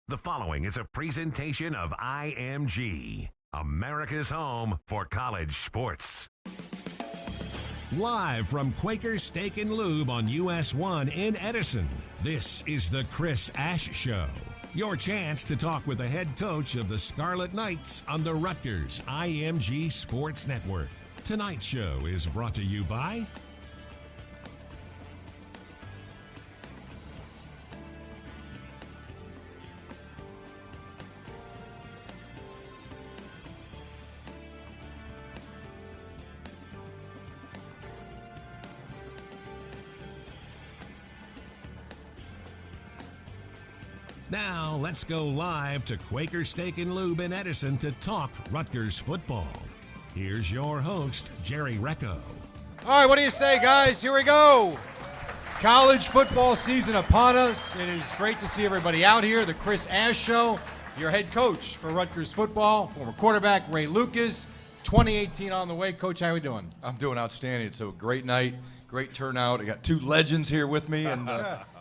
The following is a presentation of IMG, America's home for college sports. Live from Quaker Steak and Lube on US 1 in Edison, this is the Chris Ash Show. Your chance to talk with the head coach of the Scarlet Knights on the Rutgers IMG Sports Network. Tonight's show is brought to you by Now, let's go live to Quaker Steak and Lube in Edison to talk Rutgers football. Here's your host, Jerry Recco. All right, what do you say, guys? Here we go. College football season upon us. It is great to see everybody out here. The Chris Ash Show, your head coach for Rutgers football, former quarterback Ray Lucas. 2018 on the way. Coach, how are we doing? I'm doing outstanding. It's a great night, great turnout. I got two legends here with me, and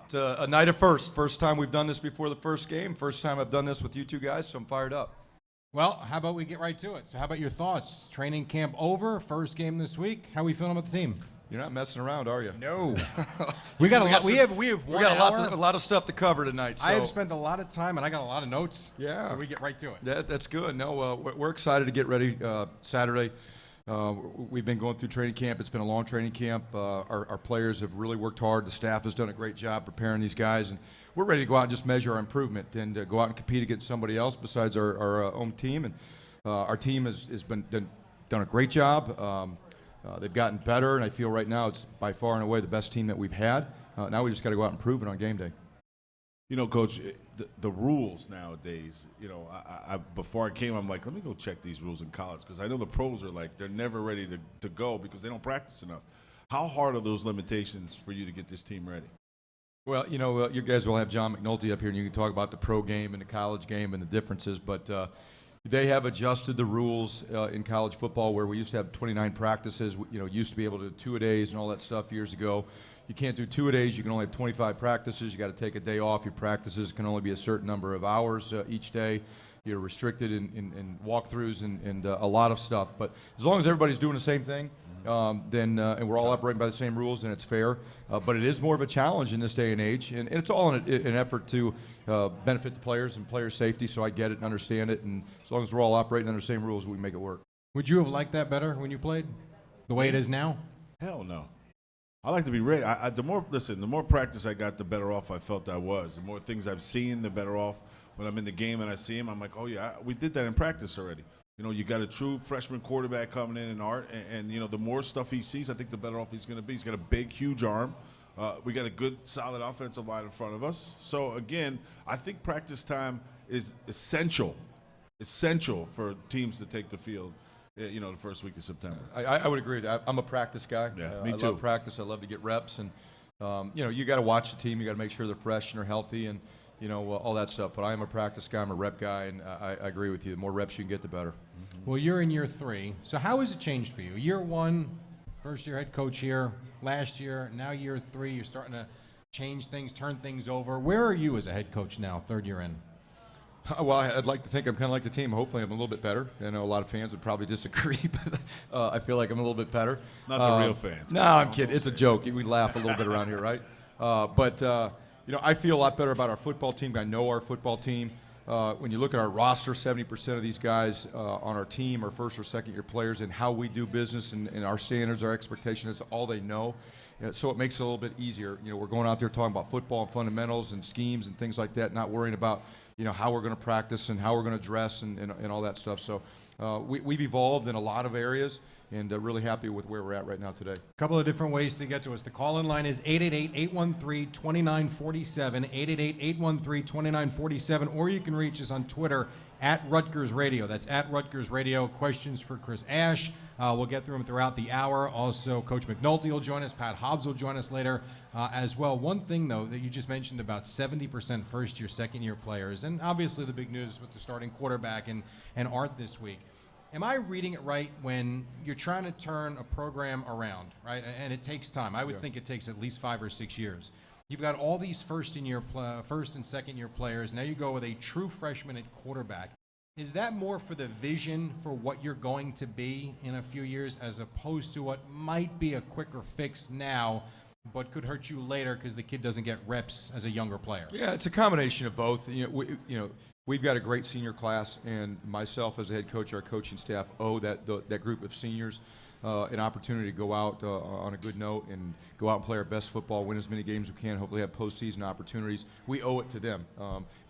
it's a night of first time we've done this before the first game. First time I've done this with you two guys, so I'm fired up. Well, how about we get right to it? So how about your thoughts? Training camp over, first game this week. How are we feeling about the team? You're not messing around, are you? No. we got a lot. We have 1 hour. A lot of stuff to cover tonight. So. I have spent a lot of time, and I got a lot of notes. Yeah. So we get right to it. That's good. No, we're excited to get ready Saturday. We've been going through training camp. It's been a long training camp. Our players have really worked hard. The staff has done a great job preparing these guys, and we're ready to go out and just measure our improvement and go out and compete against somebody else besides our own team. And our team has done a great job. They've gotten better, and I feel right now it's by far and away the best team that we've had. Now we just got to go out and prove it on game day. You know, Coach, the rules nowadays, you know, I before I came, I'm like, let me go check these rules in college, because I know the pros are like, they're never ready to go because they don't practice enough. How hard are those limitations for you to get this team ready? Well, you know, you guys will have John McNulty up here, and you can talk about the pro game and the college game and the differences, but they have adjusted the rules in college football where we used to have 29 practices. You know, used to be able to do two-a-days and all that stuff years ago. You can't do two-a-days. You can only have 25 practices. You got to take a day off. Your practices can only be a certain number of hours each day. You're restricted in walkthroughs and a lot of stuff. But as long as everybody's doing the same thing, then and we're all operating by the same rules, then it's fair. But it is more of a challenge in this day and age, and it's all in an effort to benefit the players and player safety. So I get it and understand it, and as long as we're all operating under the same rules, we can make it work. Would you have liked that better when you played, the way it is now? Hell no. I like to be ready. The more practice I got, the better off I felt I was. The more things I've seen, the better off. When I'm in the game and I see him, I'm like, oh yeah, we did that in practice already. You know, you got a true freshman quarterback coming in Art, and you know, the more stuff he sees, I think the better off he's going to be. He's got a big, huge arm. We got a good, solid offensive line in front of us. So again, I think practice time is essential for teams to take the field. You know, the first week of September. I would agree with that. I'm a practice guy. Yeah, me too. I love practice. I love to get reps, and you know, you got to watch the team. You got to make sure they're fresh and they're healthy, and you know, all that stuff. But I am a practice guy. I'm a rep guy, and I agree with you. The more reps you can get, the better. Well, you're in year 3, so how has it changed for you? Year 1, first year head coach here. Last year, now year 3, you're starting to change things, turn things over. Where are you as a head coach now, third year in? Well, I'd like to think I'm kind of like the team. Hopefully, I'm a little bit better. I know a lot of fans would probably disagree, but I feel like I'm a little bit better. Not the real fans. No, I'm kidding. It's a joke. We laugh a little bit around here, right? But you know, I feel a lot better about our football team. I know our football team. When you look at our roster, 70% of these guys on our team are first or second year players, and how we do business and our standards, our expectations, that's all they know. So it makes it a little bit easier. You know, we're going out there talking about football and fundamentals and schemes and things like that, not worrying about, you know, how we're going to practice and how we're going to dress and all that stuff. So we've evolved in a lot of areas, and really happy with where we're at right now today. A couple of different ways to get to us. The call-in line is 888-813-2947, 888-813-2947, or you can reach us on Twitter at Rutgers Radio. That's at Rutgers Radio. Questions for Chris Ash. We'll get through them throughout the hour. Also, Coach McNulty will join us. Pat Hobbs will join us later as well. One thing, though, that you just mentioned about 70% first-year, second-year players, and obviously the big news with the starting quarterback and Art this week. Am I reading it right when you're trying to turn a program around, right? And it takes time. I would think it takes at least 5 or 6 years. You've got all these first and second year players. Now you go with a true freshman at quarterback. Is that more for the vision for what you're going to be in a few years, as opposed to what might be a quicker fix now, but could hurt you later because the kid doesn't get reps as a younger player? Yeah, it's a combination of both. We've got a great senior class, and myself as a head coach, our coaching staff owe that group of seniors an opportunity to go out on a good note and go out and play our best football, win as many games as we can, hopefully have postseason opportunities. We owe it to them.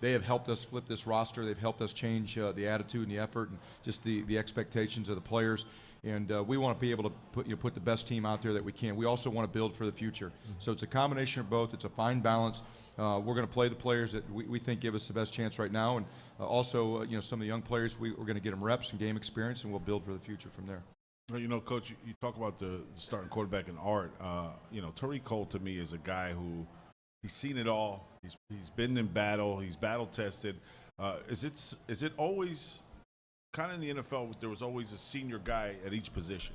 They have helped us flip this roster. They've helped us change the attitude and the effort and just the expectations of the players. And we want to be able to put the best team out there that we can. We also want to build for the future. So it's a combination of both. It's a fine balance. We're going to play the players that we think give us the best chance right now. And also, some of the young players, we're going to get them reps and game experience, and we'll build for the future from there. Well, Coach, you talk about the starting quarterback in Art. Tariq Cole to me is a guy who he's seen it all. He's been in battle. He's battle tested. Is it always kind of in the NFL? There was always a senior guy at each position.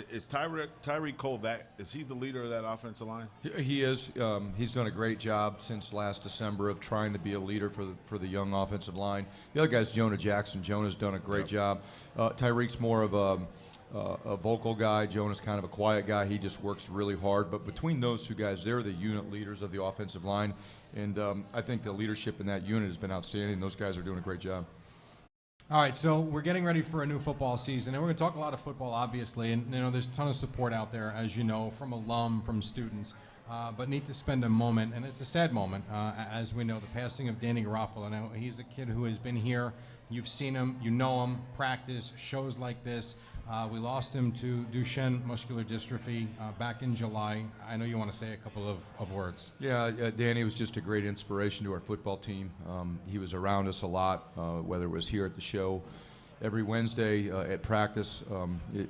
Is Tyreek Cole is he the leader of that offensive line? He is. He's done a great job since last December of trying to be a leader for the young offensive line. The other guy's Jonah Jackson. Jonah's done a great job. Tyreek's more of a vocal guy. Jonah's kind of a quiet guy. He just works really hard. But between those two guys, they're the unit leaders of the offensive line. And I think the leadership in that unit has been outstanding. Those guys are doing a great job. All right, so we're getting ready for a new football season, and we're going to talk a lot of football, obviously. And, there's a ton of support out there, as you know, from alum, from students. But need to spend a moment, and it's a sad moment, as we know, the passing of Danny Garofalo. Now, he's a kid who has been here. You've seen him. You know him. Practice, shows like this. We lost him to Duchenne muscular dystrophy back in July. I know you want to say a couple of words. Yeah, Danny was just a great inspiration to our football team. He was around us a lot, whether it was here at the show, every Wednesday at practice,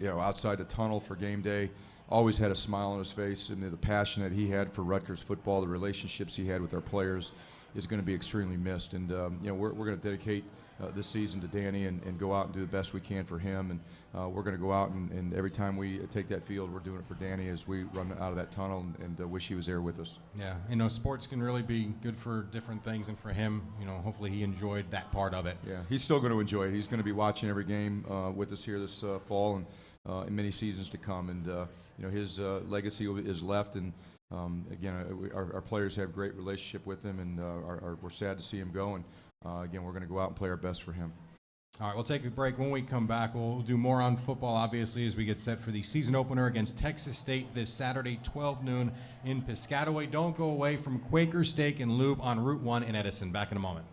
outside the tunnel for game day. Always had a smile on his face, and the passion that he had for Rutgers football, the relationships he had with our players, is going to be extremely missed. And we're going to dedicate this season to Danny and go out and do the best we can for him. And we're going to go out and every time we take that field, we're doing it for Danny as we run out of that tunnel and wish he was there with us. Yeah, sports can really be good for different things, and for him, hopefully he enjoyed that part of it. Yeah, he's still going to enjoy it. He's going to be watching every game with us here this fall and in many seasons to come. And his legacy is left. And again, our players have great relationship with him, and we're sad to see him go. And again, we're going to go out and play our best for him. All right, we'll take a break. When we come back, we'll do more on football, obviously, as we get set for the season opener against Texas State this Saturday, 12 noon in Piscataway. Don't go away from Quaker Steak and Lube on Route 1 in Edison. Back in a moment.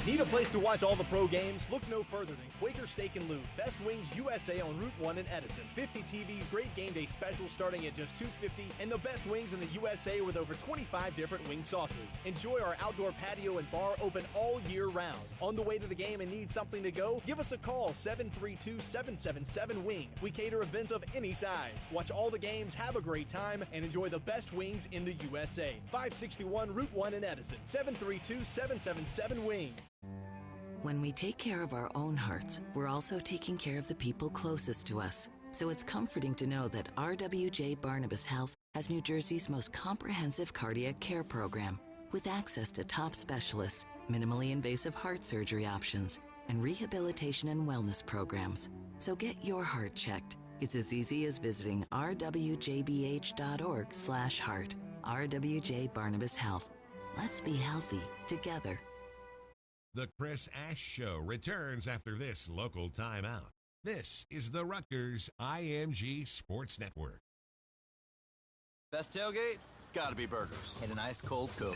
Need a place to watch all the pro games? Look no further than Quaker Steak and Lube. Best Wings USA on Route 1 in Edison. 50 TVs, great game day specials starting at just $2.50, and the best wings in the USA with over 25 different wing sauces. Enjoy our outdoor patio and bar open all year round. On the way to the game and need something to go? Give us a call, 732-777-WING. We cater events of any size. Watch all the games, have a great time, and enjoy the best wings in the USA. 561 Route 1 in Edison. 732-777-WING. When we take care of our own hearts, we're also taking care of the people closest to us. So it's comforting to know that RWJ Barnabas Health has New Jersey's most comprehensive cardiac care program, with access to top specialists, minimally invasive heart surgery options, and rehabilitation and wellness programs. So get your heart checked. It's as easy as visiting rwjbh.org/heart. RWJ Barnabas Health. Let's be healthy together. The Chris Ash Show returns after this local timeout. This is the Rutgers IMG Sports Network. Best tailgate? It's gotta be burgers. And an ice cold Coke.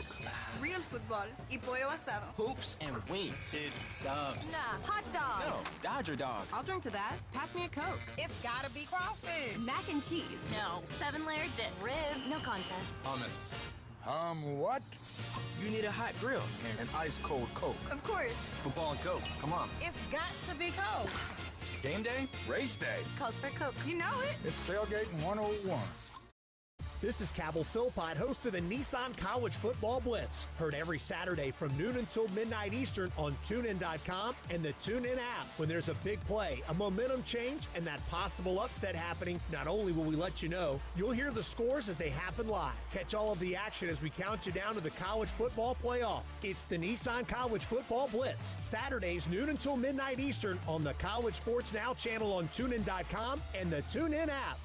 Real football y pollo asado. Hoops and wings. Dude, subs. Nah, hot dog. No, Dodger dog. I'll drink to that. Pass me a Coke. It's gotta be crawfish. Mac and cheese. No. 7-layer dip. Ribs. No contest. Hummus. What? You need a hot grill. And ice cold Coke. Of course. Football and Coke. Come on. It's got to be Coke. Game day? Race day. Calls for Coke. You know it. It's tailgating 101. This is Cabell Philpott, host of the Nissan College Football Blitz. Heard every Saturday from noon until midnight Eastern on TuneIn.com and the TuneIn app. When there's a big play, a momentum change, and that possible upset happening, not only will we let you know, you'll hear the scores as they happen live. Catch all of the action as we count you down to the college football playoff. It's the Nissan College Football Blitz. Saturdays, noon until midnight Eastern on the College Sports Now channel on TuneIn.com and the TuneIn app.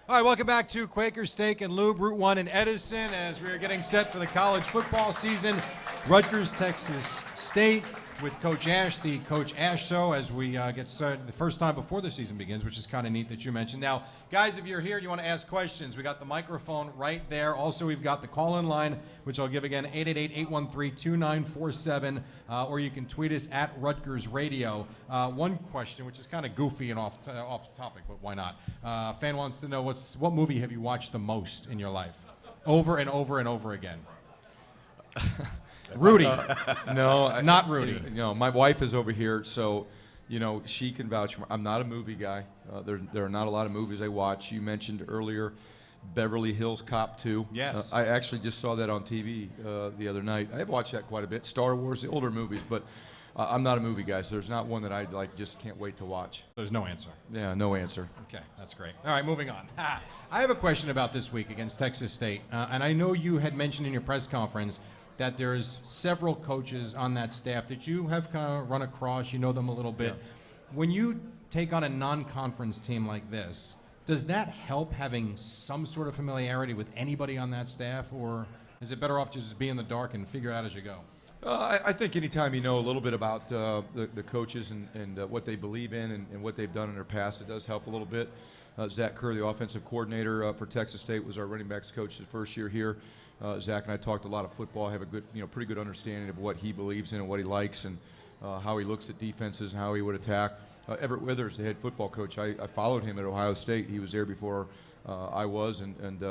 All right, welcome back to Quaker Steak and Lube, Route 1 in Edison, as we are getting set for the college football season. Rutgers, Texas State, with Coach Ash, the Coach Ash Show, as we get started the first time before the season begins, which is kind of neat that you mentioned. Now, guys, if you're here and you want to ask questions, we got the microphone right there. Also, we've got the call-in line, which I'll give again, 888-813-2947, or you can tweet us at Rutgers Radio. One question, which is kind of goofy and off topic, but why not? Fan wants to know, what movie have you watched the most in your life? Over and over and over again. Rudy. No, not Rudy. No, my wife is over here, so she can vouch for. I'm not a movie guy. There are not a lot of movies I watch. You mentioned earlier Beverly Hills Cop 2. Yes. I actually just saw that on TV the other night. I've watched that quite a bit. Star Wars, the older movies, but I'm not a movie guy, so there's not one that I just can't wait to watch. There's no answer. Yeah, no answer. Okay, that's great. All right, moving on. I have a question about this week against Texas State, and I know you had mentioned in your press conference that there's several coaches on that staff that you have kind of run across. You know them a little bit. Yeah. When you take on a non-conference team like this, does that help having some sort of familiarity with anybody on that staff, or is it better off to just be in the dark and figure it out as you go? I think anytime you know a little bit about the coaches and what they believe in and what they've done in their past, it does help a little bit. Zach Kerr, the offensive coordinator for Texas State, was our running backs coach the first year here. Zach and I talked a lot of football. I have a good, pretty good understanding of what he believes in and what he likes and how he looks at defenses and how he would attack. Everett Withers, the head football coach, I followed him at Ohio State. He was there before I was, and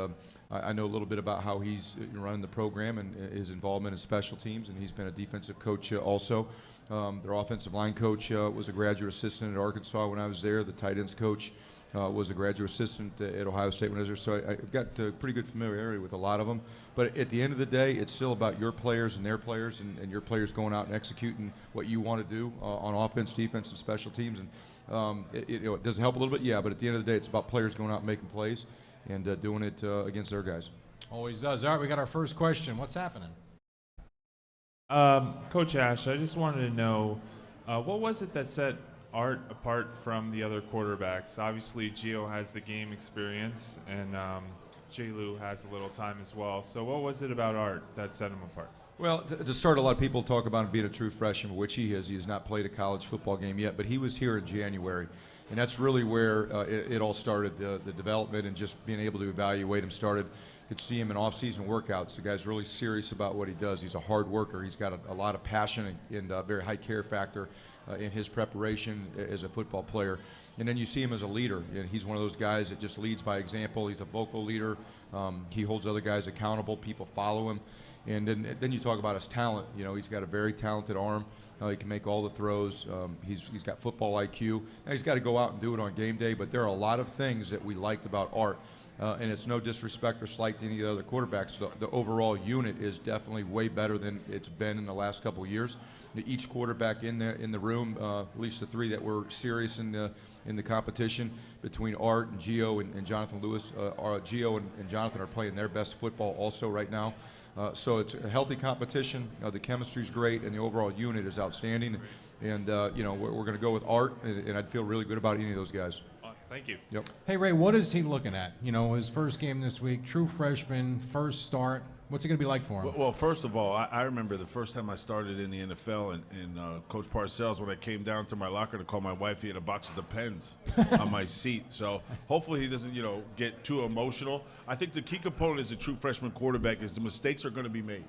I know a little bit about how he's running the program and his involvement in special teams, and he's been a defensive coach also. Their offensive line coach was a graduate assistant at Arkansas when I was there. The tight ends coach was a graduate assistant at Ohio State when I was there, so I've got pretty good familiarity with a lot of them. But at the end of the day, it's still about your players and their players, and your players going out and executing what you want to do on offense, defense, and special teams. And it does help a little bit, yeah, but at the end of the day, it's about players going out and making plays and doing it against their guys. Always does. All right, we got our first question. What's happening? Coach Ash, I just wanted to know, what was it that set Art apart from the other quarterbacks? Obviously, Gio has the game experience, and J-Lou has a little time as well. So what was it about Art that set him apart? Well, to start, a lot of people talk about him being a true freshman, which he is. He has not played a college football game yet, but he was here in January. And that's really where it all started, the development and just being able to evaluate him started. Could see him in off-season workouts. The guy's really serious about what he does. He's a hard worker. He's got a lot of passion and a very high care factor in his preparation as a football player. And then you see him as a leader. And he's one of those guys that just leads by example. He's a vocal leader. He holds other guys accountable. People follow him. And then you talk about his talent. He's got a very talented arm. He can make all the throws. He's got football IQ. Now, he's got to go out and do it on game day, but there are a lot of things that we liked about Art. And it's no disrespect or slight to any of the other quarterbacks. The overall unit is definitely way better than it's been in the last couple of years. Each quarterback in the room, at least the three that were serious in the competition between Art and Gio and Jonathan Lewis. Gio and Jonathan are playing their best football also right now. So it's a healthy competition. The chemistry's great, and the overall unit is outstanding. And we're going to go with Art, and I'd feel really good about any of those guys. Thank you. Yep. Hey, Ray, what is he looking at? His first game this week, true freshman, first start. What's it going to be like for him? Well, first of all, I remember the first time I started in the NFL, and Coach Parcells, when I came down to my locker to call my wife, he had a box of Depends on my seat. So hopefully he doesn't, get too emotional. I think the key component as a true freshman quarterback is the mistakes are going to be made.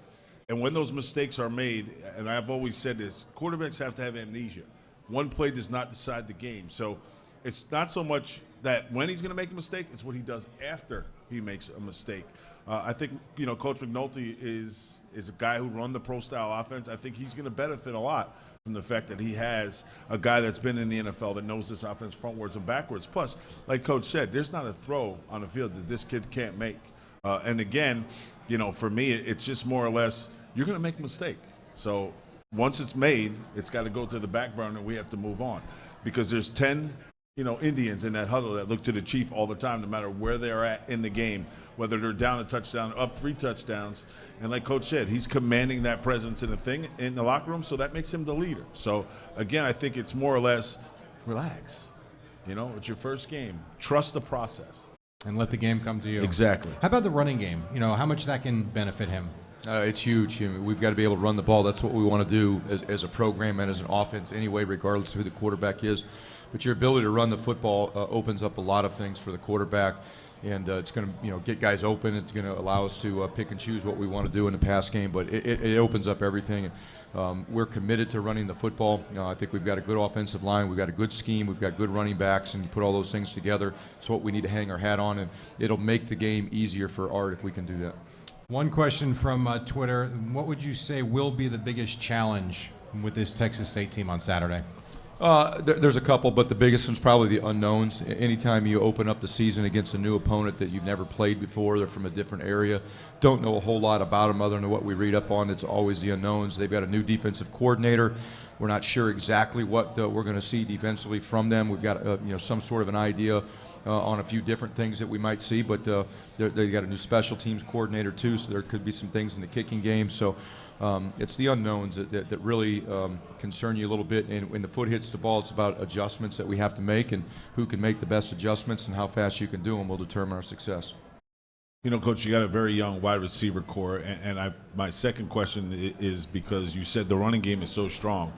And when those mistakes are made, and I've always said this, quarterbacks have to have amnesia. One play does not decide the game. So it's not so much that when he's going to make a mistake, it's what he does after he makes a mistake. I think, Coach McNulty is a guy who run the pro-style offense. I think he's going to benefit a lot from the fact that he has a guy that's been in the NFL that knows this offense frontwards and backwards. Plus, like Coach said, there's not a throw on the field that this kid can't make. And again, for me, it's just more or less you're going to make a mistake. So once it's made, it's got to go to the back burner. We have to move on because there's 10 Indians in that huddle that look to the chief all the time, no matter where they're at in the game, whether they're down a touchdown, up 3 touchdowns. And like Coach said, he's commanding that presence in the locker room, so that makes him the leader. So, again, I think it's more or less relax. It's your first game. Trust the process. And let the game come to you. Exactly. How about the running game? How much that can benefit him? It's huge. We've got to be able to run the ball. That's what we want to do as a program and as an offense anyway, regardless of who the quarterback is. But your ability to run the football opens up a lot of things for the quarterback. And it's going to, get guys open. It's going to allow us to pick and choose what we want to do in the pass game. But it opens up everything. We're committed to running the football. I think we've got a good offensive line. We've got a good scheme. We've got good running backs. And you put all those things together. It's what we need to hang our hat on. And it'll make the game easier for Art if we can do that. One question from Twitter. What would you say will be the biggest challenge with this Texas State team on Saturday? There's a couple, but the biggest one's probably the unknowns. Anytime you open up the season against a new opponent that you've never played before, they're from a different area, don't know a whole lot about them other than what we read up on. It's always the unknowns. They've got a new defensive coordinator. We're not sure exactly what we're going to see defensively from them. We've got some sort of an idea on a few different things that we might see, but they got a new special teams coordinator too, so there could be some things in the kicking game. So it's the unknowns that really concern you a little bit. And when the foot hits the ball, it's about adjustments that we have to make, and who can make the best adjustments and how fast you can do them will determine our success. Coach, you got a very young wide receiver core, and my second question is because you said the running game is so strong.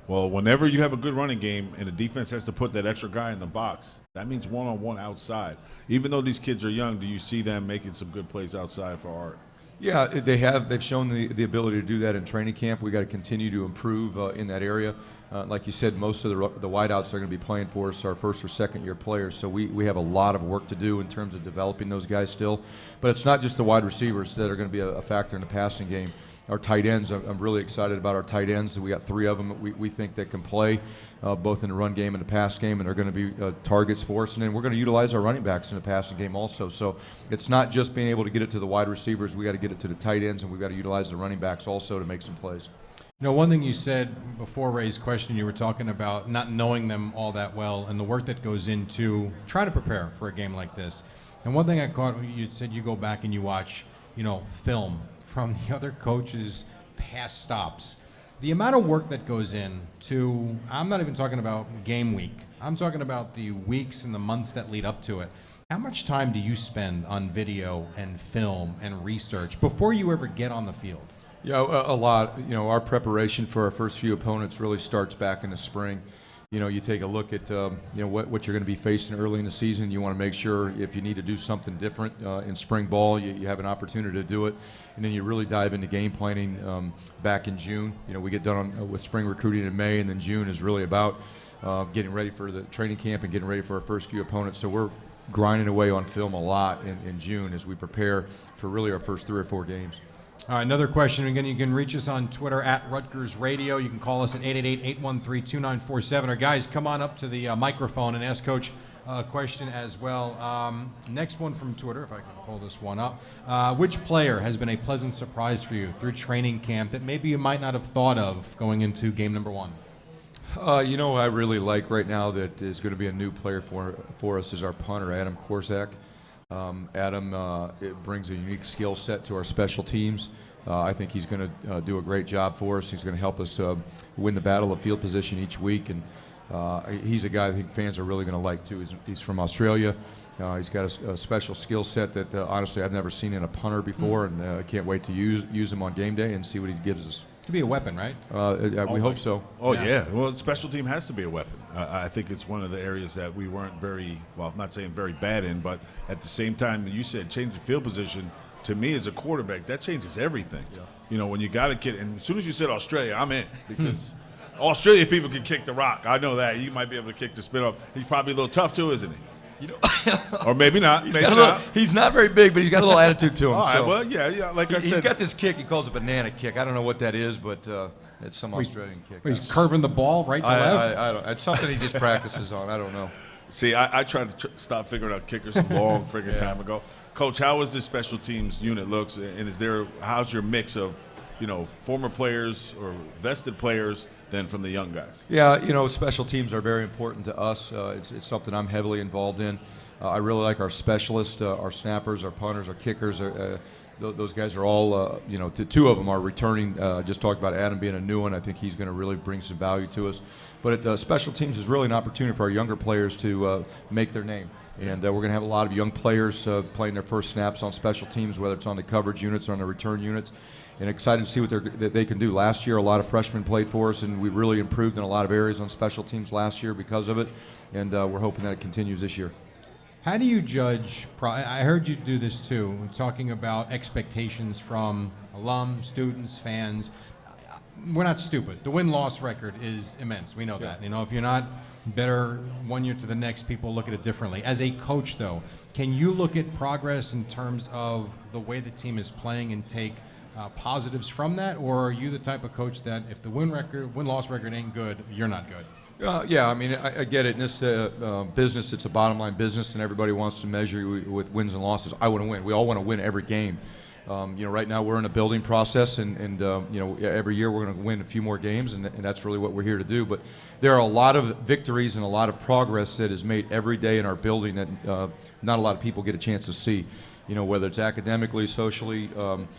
Well, whenever you have a good running game and the defense has to put that extra guy in the box, that means one-on-one outside. Even though these kids are young, do you see them making some good plays outside for Art? Yeah, they have. They've shown the ability to do that in training camp. We got to continue to improve in that area. Like you said, most of the wideouts that are going to be playing for us are first or second year players. So we have a lot of work to do in terms of developing those guys still. But it's not just the wide receivers that are going to be a factor in the passing game. Our tight ends, I'm really excited about our tight ends. We got 3 of them that we think that can play both in the run game and the pass game, and they're going to be targets for us. And then we're going to utilize our running backs in the passing game also. So it's not just being able to get it to the wide receivers. We got to get it to the tight ends, and we've got to utilize the running backs also to make some plays. One thing you said before Ray's question, you were talking about not knowing them all that well and the work that goes into trying to prepare for a game like this. And one thing I caught, you said you go back and you watch, film from the other coaches' past stops. The amount of work that goes into, I'm not even talking about game week. I'm talking about the weeks and the months that lead up to it. How much time do you spend on video and film and research before you ever get on the field? Yeah, a lot. Our preparation for our first few opponents really starts back in the spring. You take a look at what you're going to be facing early in the season. You want to make sure if you need to do something different in spring ball, you have an opportunity to do it. And then you really dive into game planning back in June. We get done with spring recruiting in May, and then June is really about getting ready for the training camp and getting ready for our first few opponents. So we're grinding away on film a lot in June as we prepare for really our first 3 or 4 games. All right, another question. Again, you can reach us on Twitter at Rutgers Radio. You can call us at 888-813-2947. Or guys, come on up to the microphone and ask Coach a question as well. Next one from Twitter, if I can pull this one up. Which player has been a pleasant surprise for you through training camp that maybe you might not have thought of going into game number 1? I really like right now that is going to be a new player for us is our punter, Adam Korsak. Adam it brings a unique skill set to our special teams. I think he's going to do a great job for us. He's going to help us win the battle of field position each week, and he's a guy I think fans are really going to like too. He's from Australia. He's got a special skill set that honestly I've never seen in a punter before, and I can't wait to use him on game day and see what he gives us. To be a weapon, right? We hope so. Oh, yeah. Well, the special team has to be a weapon. I think it's one of the areas that we weren't very, well, not saying very bad in, but at the same time, you said change the field position. To me, as a quarterback, that changes everything. Yeah. When you got a kid, and as soon as you said Australia, I'm in, because Australia people can kick the rock. I know that. You might be able to kick the spin off. He's probably a little tough, too, isn't he? Or maybe not. He's not very big, but he's got a little attitude to him. All right, so. well, yeah, like I said. He's got this kick. He calls it a banana kick. I don't know what that is, but it's some Australian kick. He's curving the ball right to left. I don't. It's something he just practices on. I don't know. See, I tried to stop figuring out kickers a long friggin' time ago. Coach, how is this special teams unit looks, and how's your mix of, former players or vested players than from the young guys? Yeah, special teams are very important to us. It's something I'm heavily involved in. I really like our specialists, our snappers, our punters, our kickers. Those guys are all, two of them are returning. Just talked about Adam being a new one. I think he's going to really bring some value to us. But special teams is really an opportunity for our younger players to make their name. And we're going to have a lot of young players playing their first snaps on special teams, whether it's on the coverage units or on the return units. And excited to see what they can do. Last year, a lot of freshmen played for us, and we really improved in a lot of areas on special teams last year because of it. And we're hoping that it continues this year. How do you judge? I heard you do this too, talking about expectations from alums, students, fans. We're not stupid. The win-loss record is immense. We know that. If you're not better one year to the next, people look at it differently. As a coach, though, can you look at progress in terms of the way the team is playing and take positives from that, or are you the type of coach that if the win-loss record ain't good, you're not good? Yeah, I mean, I get it. In this business, it's a bottom-line business, and everybody wants to measure you with wins and losses. I want to win. We all want to win every game. Right now we're in a building process, and every year we're going to win a few more games, and that's really what we're here to do. But there are a lot of victories and a lot of progress that is made every day in our building that not a lot of people get a chance to see. Whether it's academically, socially,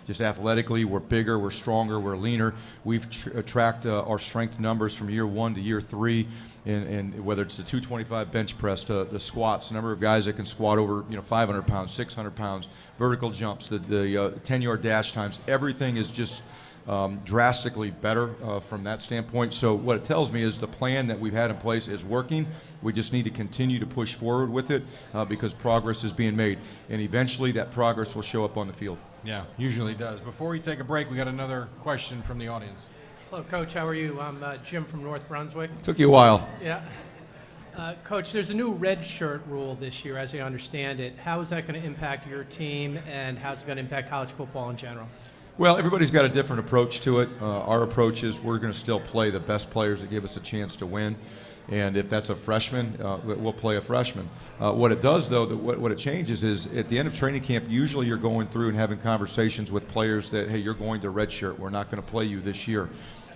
just athletically, we're bigger, we're stronger, we're leaner. We've tracked our strength numbers from year 1 to year 3, and whether it's the 225 bench press, the squats, the number of guys that can squat over 500 pounds, 600 pounds, vertical jumps, the 10-yard dash times, everything is just drastically better from that standpoint. So what it tells me is the plan that we've had in place is working. We just need to continue to push forward with it because progress is being made. And eventually that progress will show up on the field. Yeah, usually does. Before we take a break, we got another question from the audience. Hello, Coach. How are you? I'm Jim from North Brunswick. Took you a while. Yeah. Coach, there's a new red shirt rule this year, as I understand it. How is that going to impact your team, and how's it going to impact college football in general? Well, everybody's got a different approach to it. Our approach is we're going to still play the best players that give us a chance to win. And if that's a freshman, we'll play a freshman. What it does, though, what it changes is at the end of training camp, usually you're going through and having conversations with players that, hey, you're going to redshirt. We're not going to play you this year.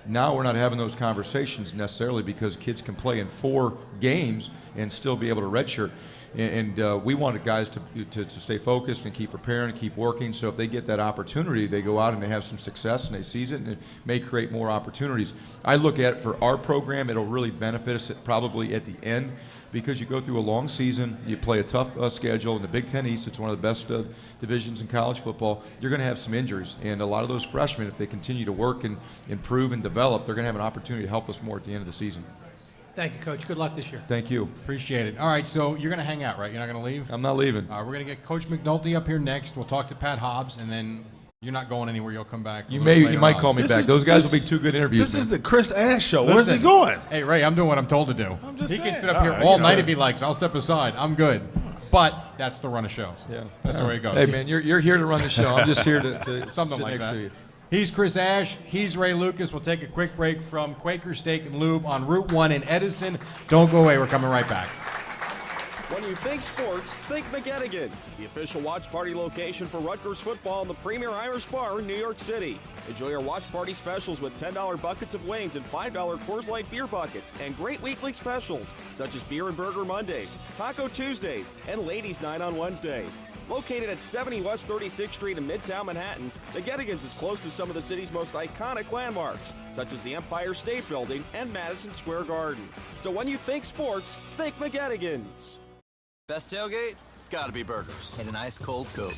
Now we're not having those conversations necessarily because kids can play in 4 games and still be able to redshirt. And we wanted guys to stay focused and keep preparing and keep working. So if they get that opportunity, they go out and they have some success and they seize it, and it may create more opportunities. I look at it for our program, it'll really benefit us probably at the end because you go through a long season, you play a tough schedule. In the Big Ten East, it's one of the best divisions in college football. You're going to have some injuries, and a lot of those freshmen, if they continue to work and improve and develop, they're going to have an opportunity to help us more at the end of the season. Thank you, Coach. Good luck this year. Thank you. Appreciate it. All right, so you're going to hang out, right? You're not going to leave? I'm not leaving. We're going to get Coach McNulty up here next. We'll talk to Pat Hobbs, and then you're not going anywhere. You'll come back. You might call me back. Those guys will be 2 good interviews. This is the Chris Ash Show. Where's he going? Hey, Ray, I'm doing what I'm told to do. I'm just he saying. can sit up here all night if he likes. I'll step aside. I'm good. But that's the run of shows. Yeah. That's the way it goes. Hey, man, you're here to run the show. I'm just here to something sit like next that. to you. He's Chris Ash. He's Ray Lucas. We'll take a quick break from Quaker Steak and Lube on Route 1 in Edison. Don't go away. We're coming right back. When you think sports, think McGettigan's, the official watch party location for Rutgers football in the Premier Irish Bar in New York City. Enjoy our watch party specials with $10 buckets of wings and $5 Coors Light beer buckets, and great weekly specials such as Beer and Burger Mondays, Taco Tuesdays, and Ladies Night on Wednesdays. Located at 70 West 36th Street in Midtown Manhattan, McGettigan's is close to some of the city's most iconic landmarks, such as the Empire State Building and Madison Square Garden. So when you think sports, think McGettigan's. Best tailgate? It's gotta be burgers. And an ice cold Coke.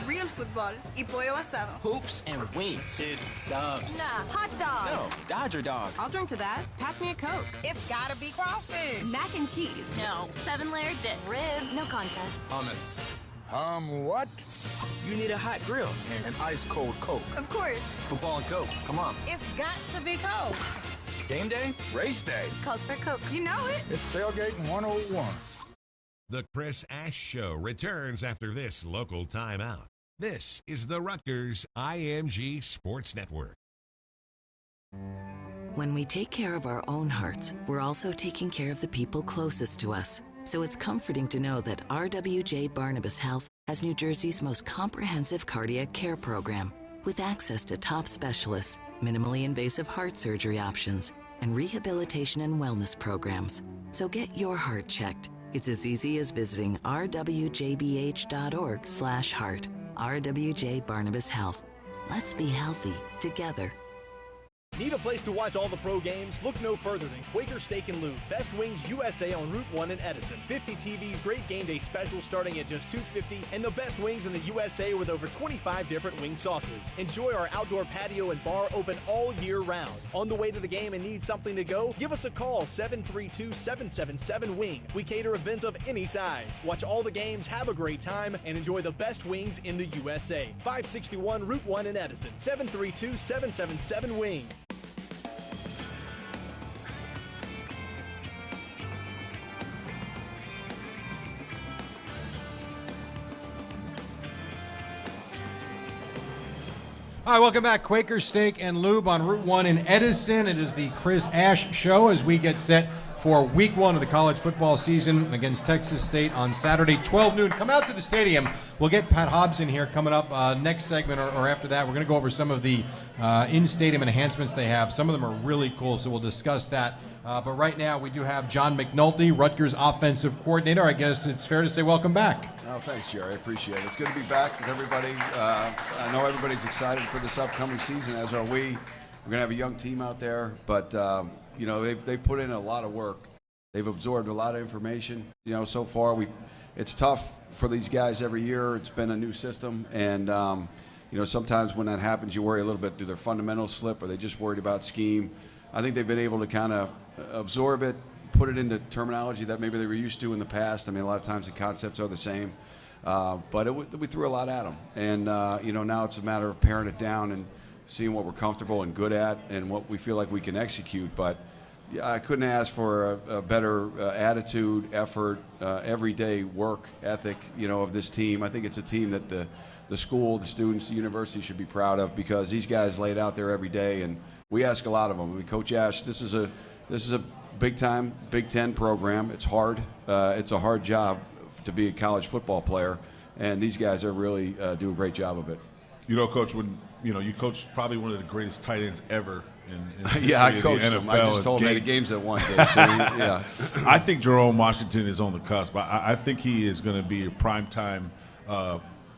Real football y pollo asado. Hoops and wings. Dude, subs. Nah, hot dog. No, Dodger dog. I'll drink to that. Pass me a Coke. It's gotta be crawfish. Mac and cheese. No. 7-layer dip. Ribs. No contest. Hummus. What? You need a hot grill. And an ice cold Coke. Of course. Football and Coke. Come on. It's got to be Coke. Game day? Race day. Calls for Coke. You know it. It's tailgating 101. The Chris Ash Show returns after this local timeout. This is the Rutgers IMG Sports Network. When we take care of our own hearts, we're also taking care of the people closest to us. So it's comforting to know that RWJ Barnabas Health has New Jersey's most comprehensive cardiac care program, with access to top specialists, minimally invasive heart surgery options, and rehabilitation and wellness programs. So get your heart checked. It's as easy as visiting rwjbh.org/heart. RWJ Barnabas Health. Let's be healthy together. Need a place to watch all the pro games? Look no further than Quaker Steak and Lube. Best Wings USA on Route 1 in Edison. 50 TVs, great game day specials starting at just $2.50, and the best wings in the USA with over 25 different wing sauces. Enjoy our outdoor patio and bar open all year round. On the way to the game and need something to go? Give us a call, 732-777-WING. We cater events of any size. Watch all the games, have a great time, and enjoy the best wings in the USA. 561 Route 1 in Edison. 732-777-WING. All right, welcome back. Quaker Steak and Lube on Route 1 in Edison. It is the Chris Ash Show as we get set for week 1 of the college football season against Texas State on Saturday, 12 noon. Come out to the stadium. We'll get Pat Hobbs in here coming up next segment or after that. We're going to go over some of the in-stadium enhancements they have. Some of them are really cool, so we'll discuss that. But right now we do have John McNulty, Rutgers offensive coordinator. I guess it's fair to say welcome back. Oh, thanks, Jerry. I appreciate it. It's good to be back with everybody. I know everybody's excited for this upcoming season, as are we. We're going to have a young team out there, but you know, they've put in a lot of work. They've absorbed a lot of information. You know, so far it's tough for these guys every year. It's been a new system, and you know, sometimes when that happens, you worry a little bit. Do their fundamentals slip? Are they just worried about scheme? I think they've been able to kind of absorb it, put it into terminology that maybe they were used to in the past. I mean, a lot of times the concepts are the same, but we threw a lot at them, and you know, now it's a matter of paring it down and seeing what we're comfortable and good at and what we feel like we can execute. But yeah, I couldn't ask for a better attitude, effort, everyday work ethic, you know, of this team. I think it's a team that the school, the students, the university should be proud of, because these guys lay it out there every day, and we ask a lot of them. I mean, Coach Ash, this is a big-time Big Ten program. It's hard. It's a hard job to be a college football player, and these guys are really do a great job of it. You know, Coach, when you coached probably one of the greatest tight ends ever in the yeah, I history of coached the NFL. him. I just told him the games that won. Yeah. I think Jerome Washington is on the cusp. I think he is going to be a primetime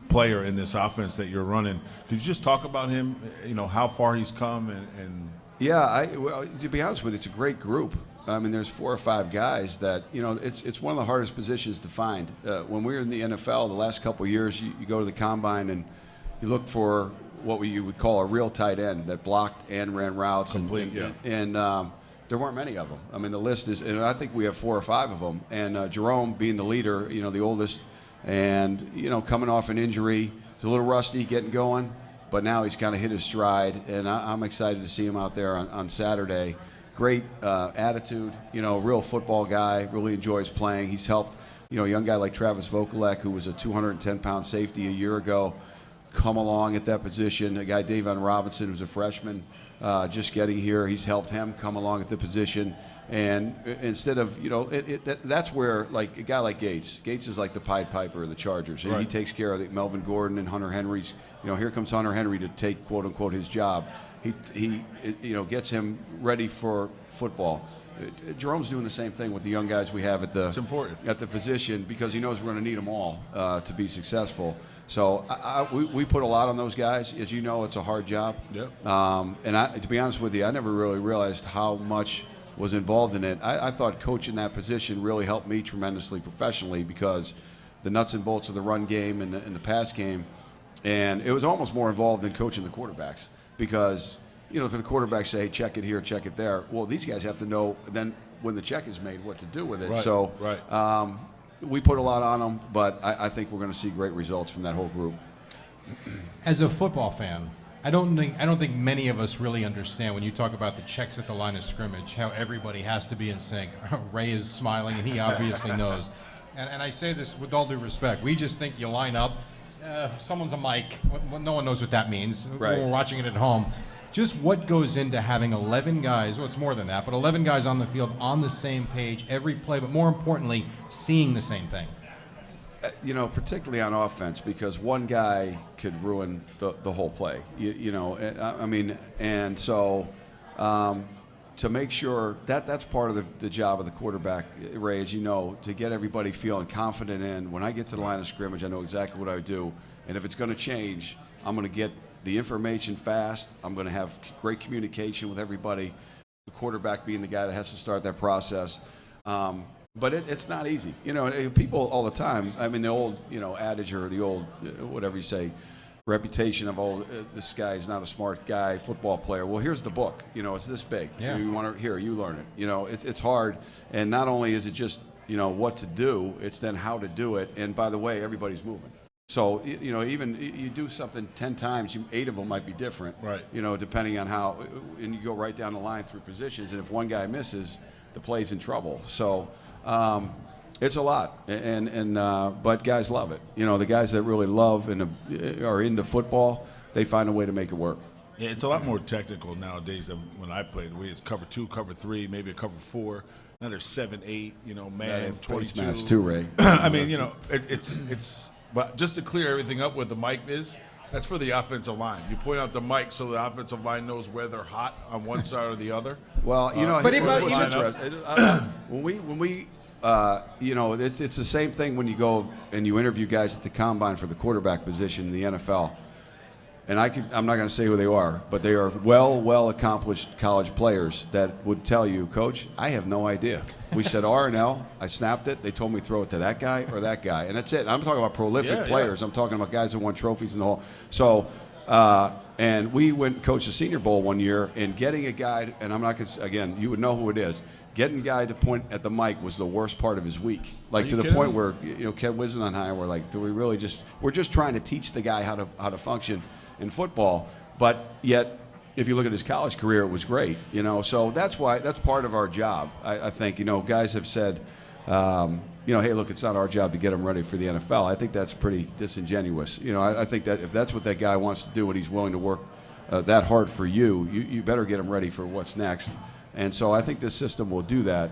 player in this offense that you're running. Could you just talk about him? You know, how far he's come and Yeah, well, to be honest with you, it's a great group. I mean, there's 4 or 5 guys that, you know, it's one of the hardest positions to find. When we were in the NFL the last couple of years, you go to the combine and you look for what you would call a real tight end that blocked and ran routes. Complete, and there weren't many of them. I mean, the list is, and I think we have 4 or 5 of them. And Jerome being the leader, you know, the oldest, and, you know, coming off an injury, he's a little rusty getting going. But now he's kind of hit his stride, and I'm excited to see him out there on Saturday. Great attitude, you know, real football guy, really enjoys playing. He's helped, you know, a young guy like Travis Vokalek, who was a 210-pound safety a year ago, come along at that position. A guy, Davon Robinson, who's a freshman, just getting here. He's helped him come along at the position. And instead of, you know, that's where, like, a guy like Gates is like the Pied Piper of the Chargers. And right. He takes care of Melvin Gordon and Hunter Henry's. You know, here comes Hunter Henry to take, quote unquote, his job. He you know, gets him ready for football. Jerome's doing the same thing with the young guys we have at the position, because he knows we're going to need them all to be successful. So we put a lot on those guys. As you know, it's a hard job. Yep. And to be honest with you, I never really realized how much was involved in it. I thought coaching that position really helped me tremendously professionally, because the nuts and bolts of the run game and the pass game, and it was almost more involved than coaching the quarterbacks, because, you know, if the quarterbacks say, hey, check it here, check it there, well, these guys have to know then when the check is made what to do with it. Right, so right. We put a lot on them, but I think we're going to see great results from that whole group. As a football fan, I don't think many of us really understand when you talk about the checks at the line of scrimmage, how everybody has to be in sync. Ray is smiling, and he obviously knows. and I say this with all due respect, we just think you line up, someone's a mic, no one knows what that means Right. when we're watching it at home. Just what goes into having 11 guys, well, it's more than that, but 11 guys on the field on the same page every play, but more importantly, seeing the same thing. You know, particularly on offense, because one guy could ruin the whole play. You know, I mean, and so to make sure that's part of the job of the quarterback, Ray, as you know, to get everybody feeling confident in, when I get to the line of scrimmage, I know exactly what I do, and if it's going to change, I'm going to get the information fast. I'm going to have great communication with everybody, the quarterback being the guy that has to start that process. But it's not easy. You know, people all the time, I mean, the old, you know, adage or the old, whatever you say, reputation of, oh, this guy is not a smart guy, football player. Well, here's the book. You know, it's this big. Yeah. You want to, here, you learn it. You know, it's hard. And not only is it just, you know, what to do, it's then how to do it. And by the way, everybody's moving. So, you know, even you do something 10 times, 8 of them might be different. Right. You know, depending on how, and you go right down the line through positions. And if one guy misses, the play's in trouble. So, it's a lot, but guys love it. You know, the guys that really love and are into football, they find a way to make it work. Yeah, it's a lot more technical nowadays than when I played. It's cover 2, cover 3, maybe a cover 4. Now there's 7, 8. You know, man, 22. Face too, Ray. I mean, you know, it's. But just to clear everything up, where the mic is, that's for the offensive line. You point out the mic so the offensive line knows where they're hot on one side or the other. Well, you know, but when we you know, it's the same thing when you go and you interview guys at the combine for the quarterback position in the NFL. And I'm not going to say who they are, but they are well accomplished college players that would tell you, Coach, I have no idea. We said R and L, I snapped it, they told me throw it to that guy or that guy, and that's it. I'm talking about prolific players. I'm talking about guys that won trophies in the whole. So, and we went and coached the Senior Bowl one year, and getting a guy, and I'm not going to, again, you would know who it is. Getting a guy to point at the mic was the worst part of his week. Like to the point where, you know, Ken Wisden and I were like, do we really we're just trying to teach the guy how to function in football, but yet if you look at his college career, it was great, you know. So that's part of our job. I think, you know, guys have said, you know, hey, look, it's not our job to get him ready for the NFL. I think that's pretty disingenuous. You know, I think that if that's what that guy wants to do and he's willing to work that hard for you better get him ready for what's next. And so I think this system will do that.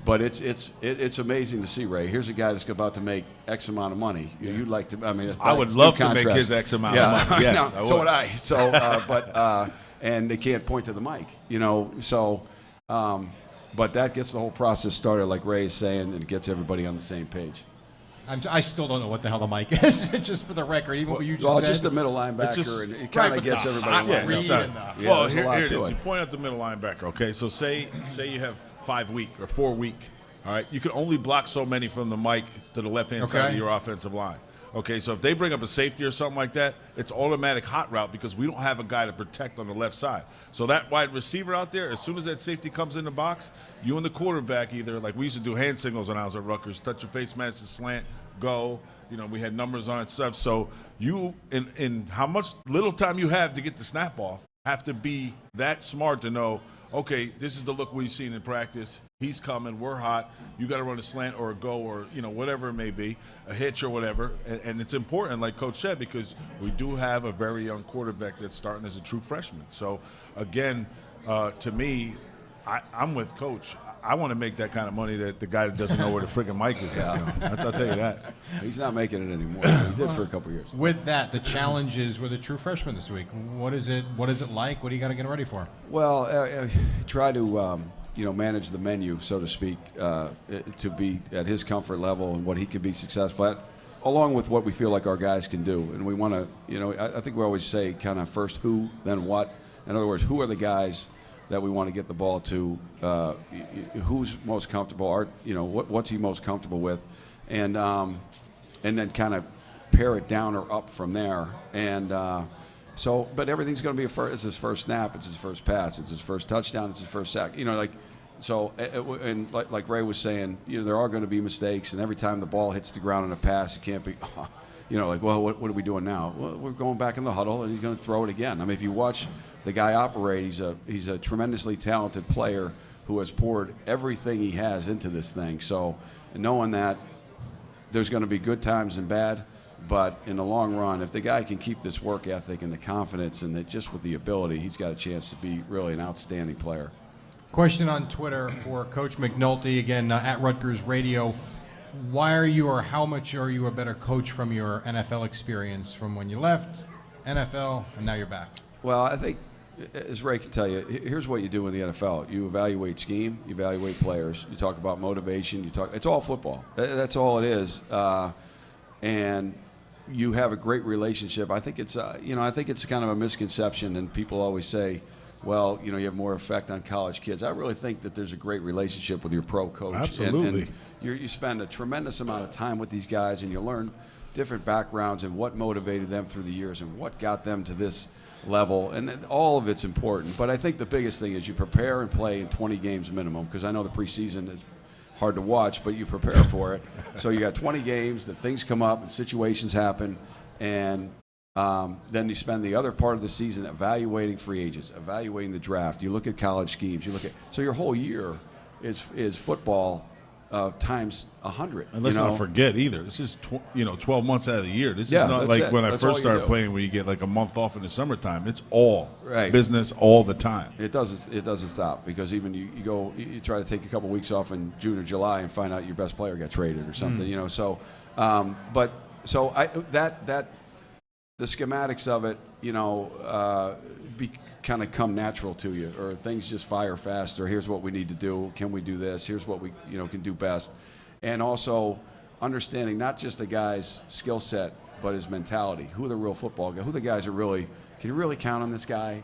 But it's amazing to see, Ray. Here's a guy that's about to make X amount of money. You'd like to, I mean, I would love to make his X amount of money. Yes, no, so would I. So, but and they can't point to the mic, you know. So, but that gets the whole process started, like Ray is saying, and it gets everybody on the same page. I still don't know what the hell the mic is, just for the record. Even what you just said. Just the middle linebacker, and it kind of gets everybody lined up. Well, here it is. You point out the middle linebacker, okay? So say you have 5 week or 4 week, all right? You can only block so many from the mic to the left-hand side of your offensive line. Okay, so if they bring up a safety or something like that, it's automatic hot route because we don't have a guy to protect on the left side. So that wide receiver out there, as soon as that safety comes in the box, you and the quarterback either, like we used to do hand signals when I was at Rutgers, touch your face mask and slant, go. You know, we had numbers on it and stuff. So you, in how much little time you have to get the snap off, have to be that smart to know, okay, this is the look we've seen in practice. He's coming. We're hot. You got to run a slant or a go or, you know, whatever it may be, a hitch or whatever. And it's important, like Coach said, because we do have a very young quarterback that's starting as a true freshman. So, again, to me, I'm with Coach. I want to make that kind of money that the guy that doesn't know where the friggin' mic is at. You know? I'll tell you that. He's not making it anymore. He did for a couple years. With that, the challenges with a true freshman this week. What is it like? What do you got to get ready for? Well, try to you know, manage the menu, so to speak, to be at his comfort level and what he can be successful at, along with what we feel like our guys can do. And we want to, you know, I think we always say kind of first who, then what. In other words, who are the guys that we want to get the ball to, who's most comfortable, you know, what's he most comfortable with, and then kind of pare it down or up from there. And so, but everything's going to be it's his first snap, it's his first pass, it's his first touchdown, it's his first sack. You know, like, so, and like Ray was saying, you know, there are going to be mistakes, and every time the ball hits the ground on a pass, it can't be, you know, like, well, what are we doing now? Well, we're going back in the huddle, and he's going to throw it again. I mean, if you watch the guy operate, he's a tremendously talented player who has poured everything he has into this thing. So knowing that, there's going to be good times and bad, but in the long run, if the guy can keep this work ethic and the confidence and just with the ability, he's got a chance to be really an outstanding player. Question on Twitter for Coach McNulty, again, at Rutgers Radio. Why are you, or how much are you a better coach from your NFL experience, from when you left NFL and now you're back? Well, I think, as Ray can tell you, here's what you do in the NFL. You evaluate scheme, you evaluate players, you talk about motivation, it's all football. That's all it is. And you have a great relationship. I think it's, I think it's kind of a misconception, and people always say, well, you have more effect on college kids. I really think that there's a great relationship with your pro coach. Absolutely. And you spend a tremendous amount of time with these guys, and you learn different backgrounds and what motivated them through the years and what got them to this level. And all of it's important. But I think the biggest thing is you prepare and play in 20 games minimum, because I know the preseason is hard to watch, but you prepare for it. So you got 20 games that things come up and situations happen, and then you spend the other part of the season evaluating free agents, evaluating the draft. You look at college schemes. So your whole year is football times 100. And let's not forget either. This is 12 months out of the year. This is not like when I first started playing, where you get like a month off in the summertime. It's all business all the time. It doesn't stop, because even you try to take a couple weeks off in June or July and find out your best player got traded or something. The schematics of it, kind of come natural to you, or things just fire fast, or here's what we need to do, can we do this, here's what we can do best. And also understanding not just the guy's skill set, but his mentality, who the real football guy, who the guys are really, can you really count on this guy?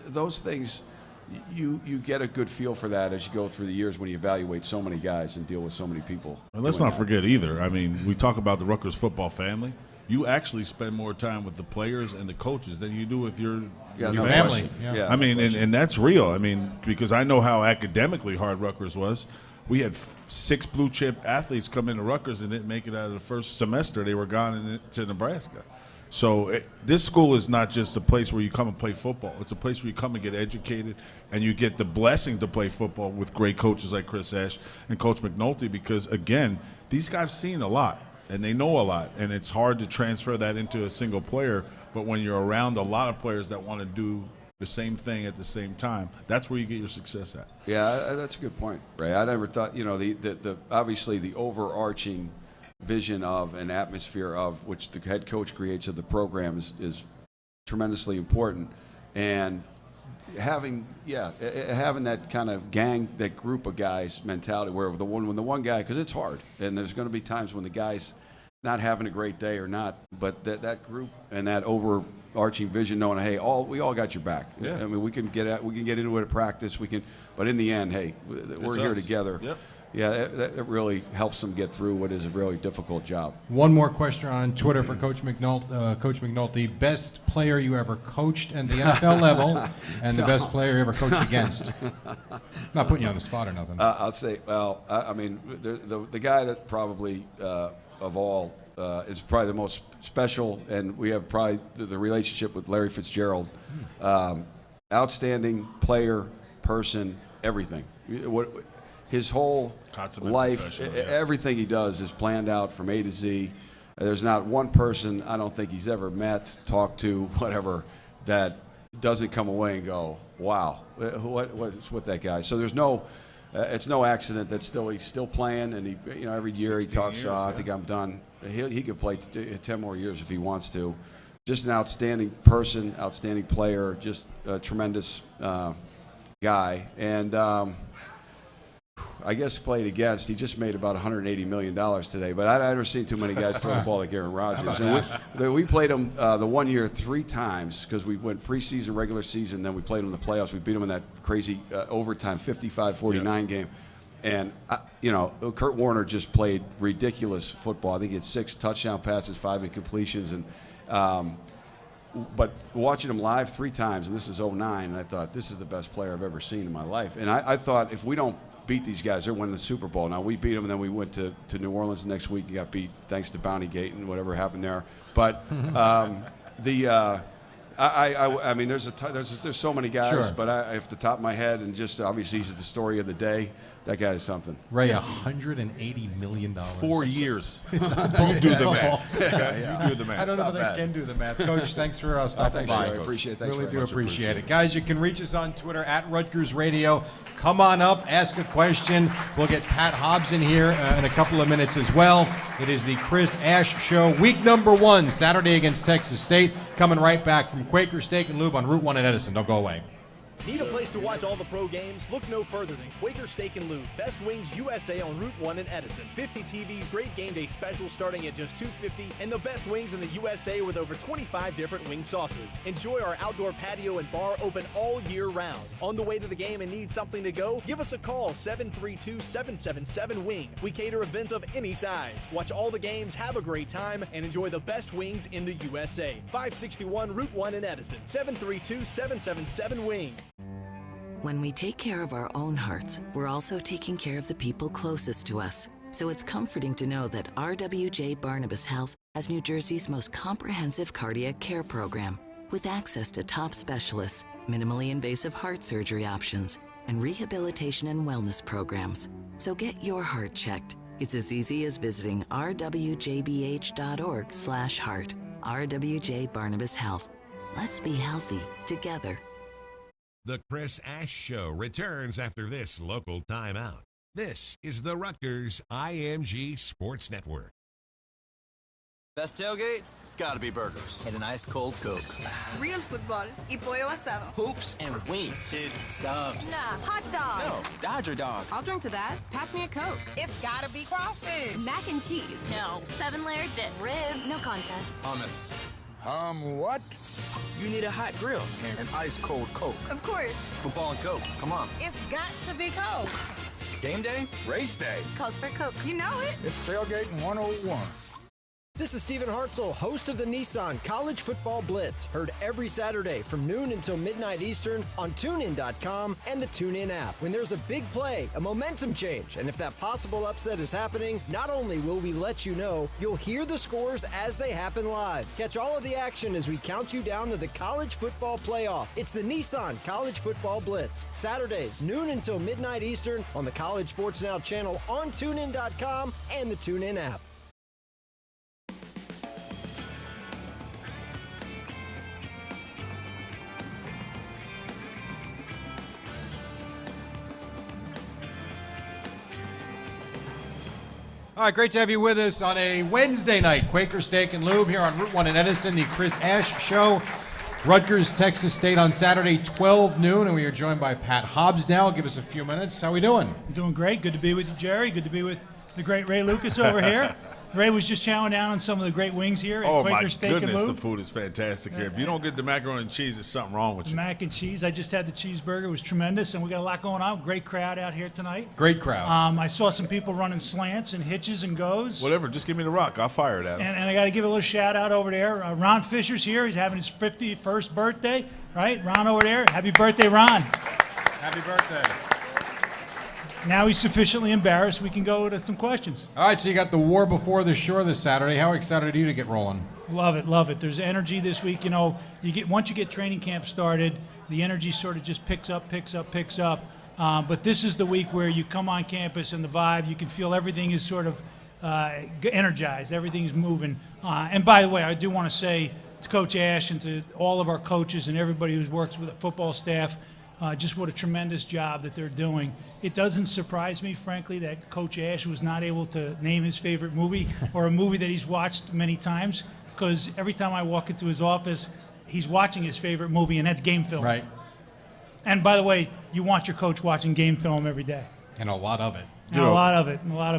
Those things, you get a good feel for that as you go through the years when you evaluate so many guys and deal with so many people. And let's not forget either, I mean, we talk about the Rutgers football family. You actually spend more time with the players and the coaches than you do with your family. Yeah. I mean, and that's real. I mean, because I know how academically hard Rutgers was. We had 6 blue chip athletes come into Rutgers and didn't make it out of the first semester. They were gone to Nebraska. So this school is not just a place where you come and play football. It's a place where you come and get educated, and you get the blessing to play football with great coaches like Chris Ash and Coach McNulty, because, again, these guys seen a lot. And they know a lot, and it's hard to transfer that into a single player. But when you're around a lot of players that want to do the same thing at the same time, that's where you get your success at. Yeah, that's a good point, Ray. I never thought, the obviously the overarching vision of an atmosphere of which the head coach creates of the program is tremendously important. And having that kind of gang, that group of guys mentality, where when the one guy, because it's hard, and there's going to be times when the guy's not having a great day or not, but that group and that overarching vision, knowing, hey, we all got your back. Yeah. I mean, we can get into it at practice, but in the end, hey, we're here together. Yep. Yeah, that really helps them get through what is a really difficult job. One more question on Twitter for Coach McNulty. Best player you ever coached at the NFL level, and the best player you ever coached against. Not putting you on the spot or nothing. I'll say, I mean, the guy that probably of all is probably the most special, and we have probably the relationship with Larry Fitzgerald. Outstanding player, person, everything. His whole life, everything he does is planned out from A to Z. There's not one person I don't think he's ever met, talked to, whatever, that doesn't come away and go, wow, what's with that guy? So there's it's no accident that he's still playing, and every year he talks, I think I'm done. He could play 10 more years if he wants to. Just an outstanding person, outstanding player, just a tremendous guy. And I guess played against, he just made about $180 million today, but I've never seen too many guys throw the ball like Aaron Rodgers. And we played him the 1 year 3 times, because we went preseason, regular season, then we played him in the playoffs. We beat him in that crazy overtime 55-49 game. And, Kurt Warner just played ridiculous football. I think he had 6 touchdown passes, 5 incompletions. But watching him live 3 times, and this is 2009, and I thought, this is the best player I've ever seen in my life. And I thought, if we don't beat these guys, they're winning the Super Bowl. Now, we beat them, and then we went to New Orleans the next week and got beat thanks to Bounty Gate and whatever happened there. But I mean, there's so many guys, sure. but off the top of my head, and just obviously he's the story of the day, That guy is something. Ray, $180 million. 4 years. You do the math. You do the math. I don't know that I can do the math. Coach, thanks for stopping by. I appreciate it. Thanks really very do much. appreciate it. Guys, you can reach us on Twitter at Rutgers Radio. Come on up, ask a question. We'll get Pat Hobbs in here in a couple of minutes as well. It is the Chris Ash Show, week number 1, Saturday against Texas State. Coming right back from Quaker Steak and Lube on Route 1 in Edison. Don't go away. Need a place to watch all the pro games? Look no further than Quaker Steak and Lube. Best Wings USA on Route 1 in Edison. 50 TVs, great game day specials starting at just $2.50, and the best wings in the USA with over 25 different wing sauces. Enjoy our outdoor patio and bar open all year round. On the way to the game and need something to go? Give us a call, 732-777-WING. We cater events of any size. Watch all the games, have a great time, and enjoy the best wings in the USA. 561 Route 1 in Edison. 732-777-WING. When we take care of our own hearts, we're also taking care of the people closest to us. So it's comforting to know that RWJ Barnabas Health has New Jersey's most comprehensive cardiac care program, with access to top specialists, minimally invasive heart surgery options, and rehabilitation and wellness programs. So get your heart checked. It's as easy as visiting rwjbh.org/heart. RWJ Barnabas Health. Let's be healthy together. The Chris Ash Show returns after this local timeout. This is the Rutgers IMG Sports Network. Best tailgate? It's gotta be burgers. And an ice cold Coke. Real football y pollo asado. Hoops and wings. Dude, subs. Nah, hot dog. No, Dodger dog. I'll drink to that. Pass me a Coke. It's gotta be crawfish. Mac and cheese. No. 7-layer dip. Ribs. No contest. Hummus. What? You need a hot grill. An ice cold Coke. Of course. Football and Coke. Come on. It's got to be Coke. Game day? Race day. Calls for Coke. You know it. It's tailgating 101. This is Stephen Hartzell, host of the Nissan College Football Blitz, heard every Saturday from noon until midnight Eastern on TuneIn.com and the TuneIn app. When there's a big play, a momentum change, and if that possible upset is happening, not only will we let you know, you'll hear the scores as they happen live. Catch all of the action as we count you down to the College Football Playoff. It's the Nissan College Football Blitz, Saturdays, noon until midnight Eastern on the College Sports Now channel on TuneIn.com and the TuneIn app. All right, great to have you with us on a Wednesday night. Quaker Steak and Lube here on Route 1 in Edison, the Chris Ash Show. Rutgers, Texas State on Saturday, 12 noon, and we are joined by Pat Hobbs now. Give us a few minutes. How we doing? Doing great. Good to be with you, Jerry. Good to be with the great Ray Lucas over here. Ray was just chowing down on some of the great wings here at Quaker Steak and Lube. Oh, my goodness, the food is fantastic here. If you don't get the macaroni and cheese, there's something wrong with you. Mac and cheese. I just had the cheeseburger. It was tremendous, and we got a lot going on. Great crowd out here tonight. Great crowd. I saw some people running slants and hitches and goes. Whatever, just give me the rock. I'll fire it at him. And I got to give a little shout-out over there. Ron Fisher's here. He's having his 51st birthday, right? Ron over there. Happy birthday, Ron. Happy birthday. Now he's sufficiently embarrassed. We can go to some questions. All right, so you got the War Before the Shore this Saturday. How excited are you to get rolling? Love it, love it. There's energy this week. You know, once you get training camp started, the energy sort of just picks up. But this is the week where you come on campus and the vibe, you can feel everything is sort of energized. Everything's moving. And by the way, I do want to say to Coach Ash and to all of our coaches and everybody who works with the football staff, just what a tremendous job that they're doing. It doesn't surprise me, frankly, that Coach Ash was not able to name his favorite movie or a movie that he's watched many times, because every time I walk into his office, he's watching his favorite movie, and that's game film. Right. And by the way, you want your coach watching game film every day. And a lot of it. And a lot of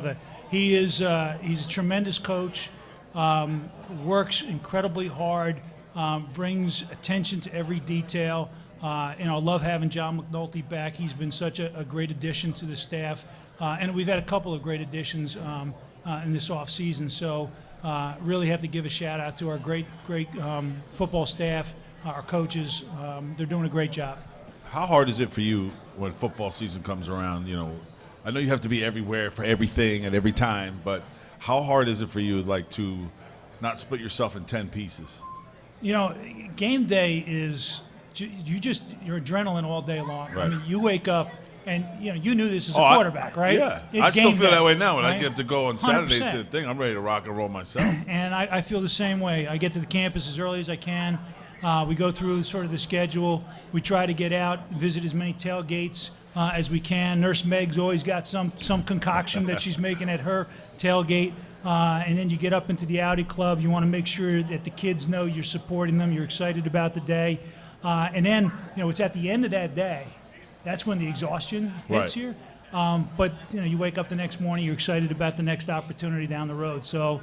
it. He is he's a tremendous coach, works incredibly hard, brings attention to every detail. I love having John McNulty back. He's been such a great addition to the staff. And we've had a couple of great additions in this offseason. So really have to give a shout out to our great football staff, our coaches. They're doing a great job. How hard is it for you when football season comes around? You know, I know you have to be everywhere for everything at every time, but how hard is it for you, like, to not split yourself in 10 pieces? You know, game day is your adrenaline all day long. Right. I mean, you wake up And you knew this as a Oh, quarterback, right? Yeah, It's I still game feel day, that way now when I right? get to go on Saturday 100%. to the thing. I'm ready to rock and roll myself. And I feel the same way. I get to the campus as early as I can. We go through sort of the schedule. We try to get out and visit as many tailgates as we can. Nurse Meg's always got some concoction that she's making at her tailgate. And then you get up into the Audi Club. You want to make sure that the kids know you're supporting them. You're excited about the day. And then, it's at the end of that day. That's when the exhaustion hits you. But you wake up the next morning, you're excited about the next opportunity down the road. So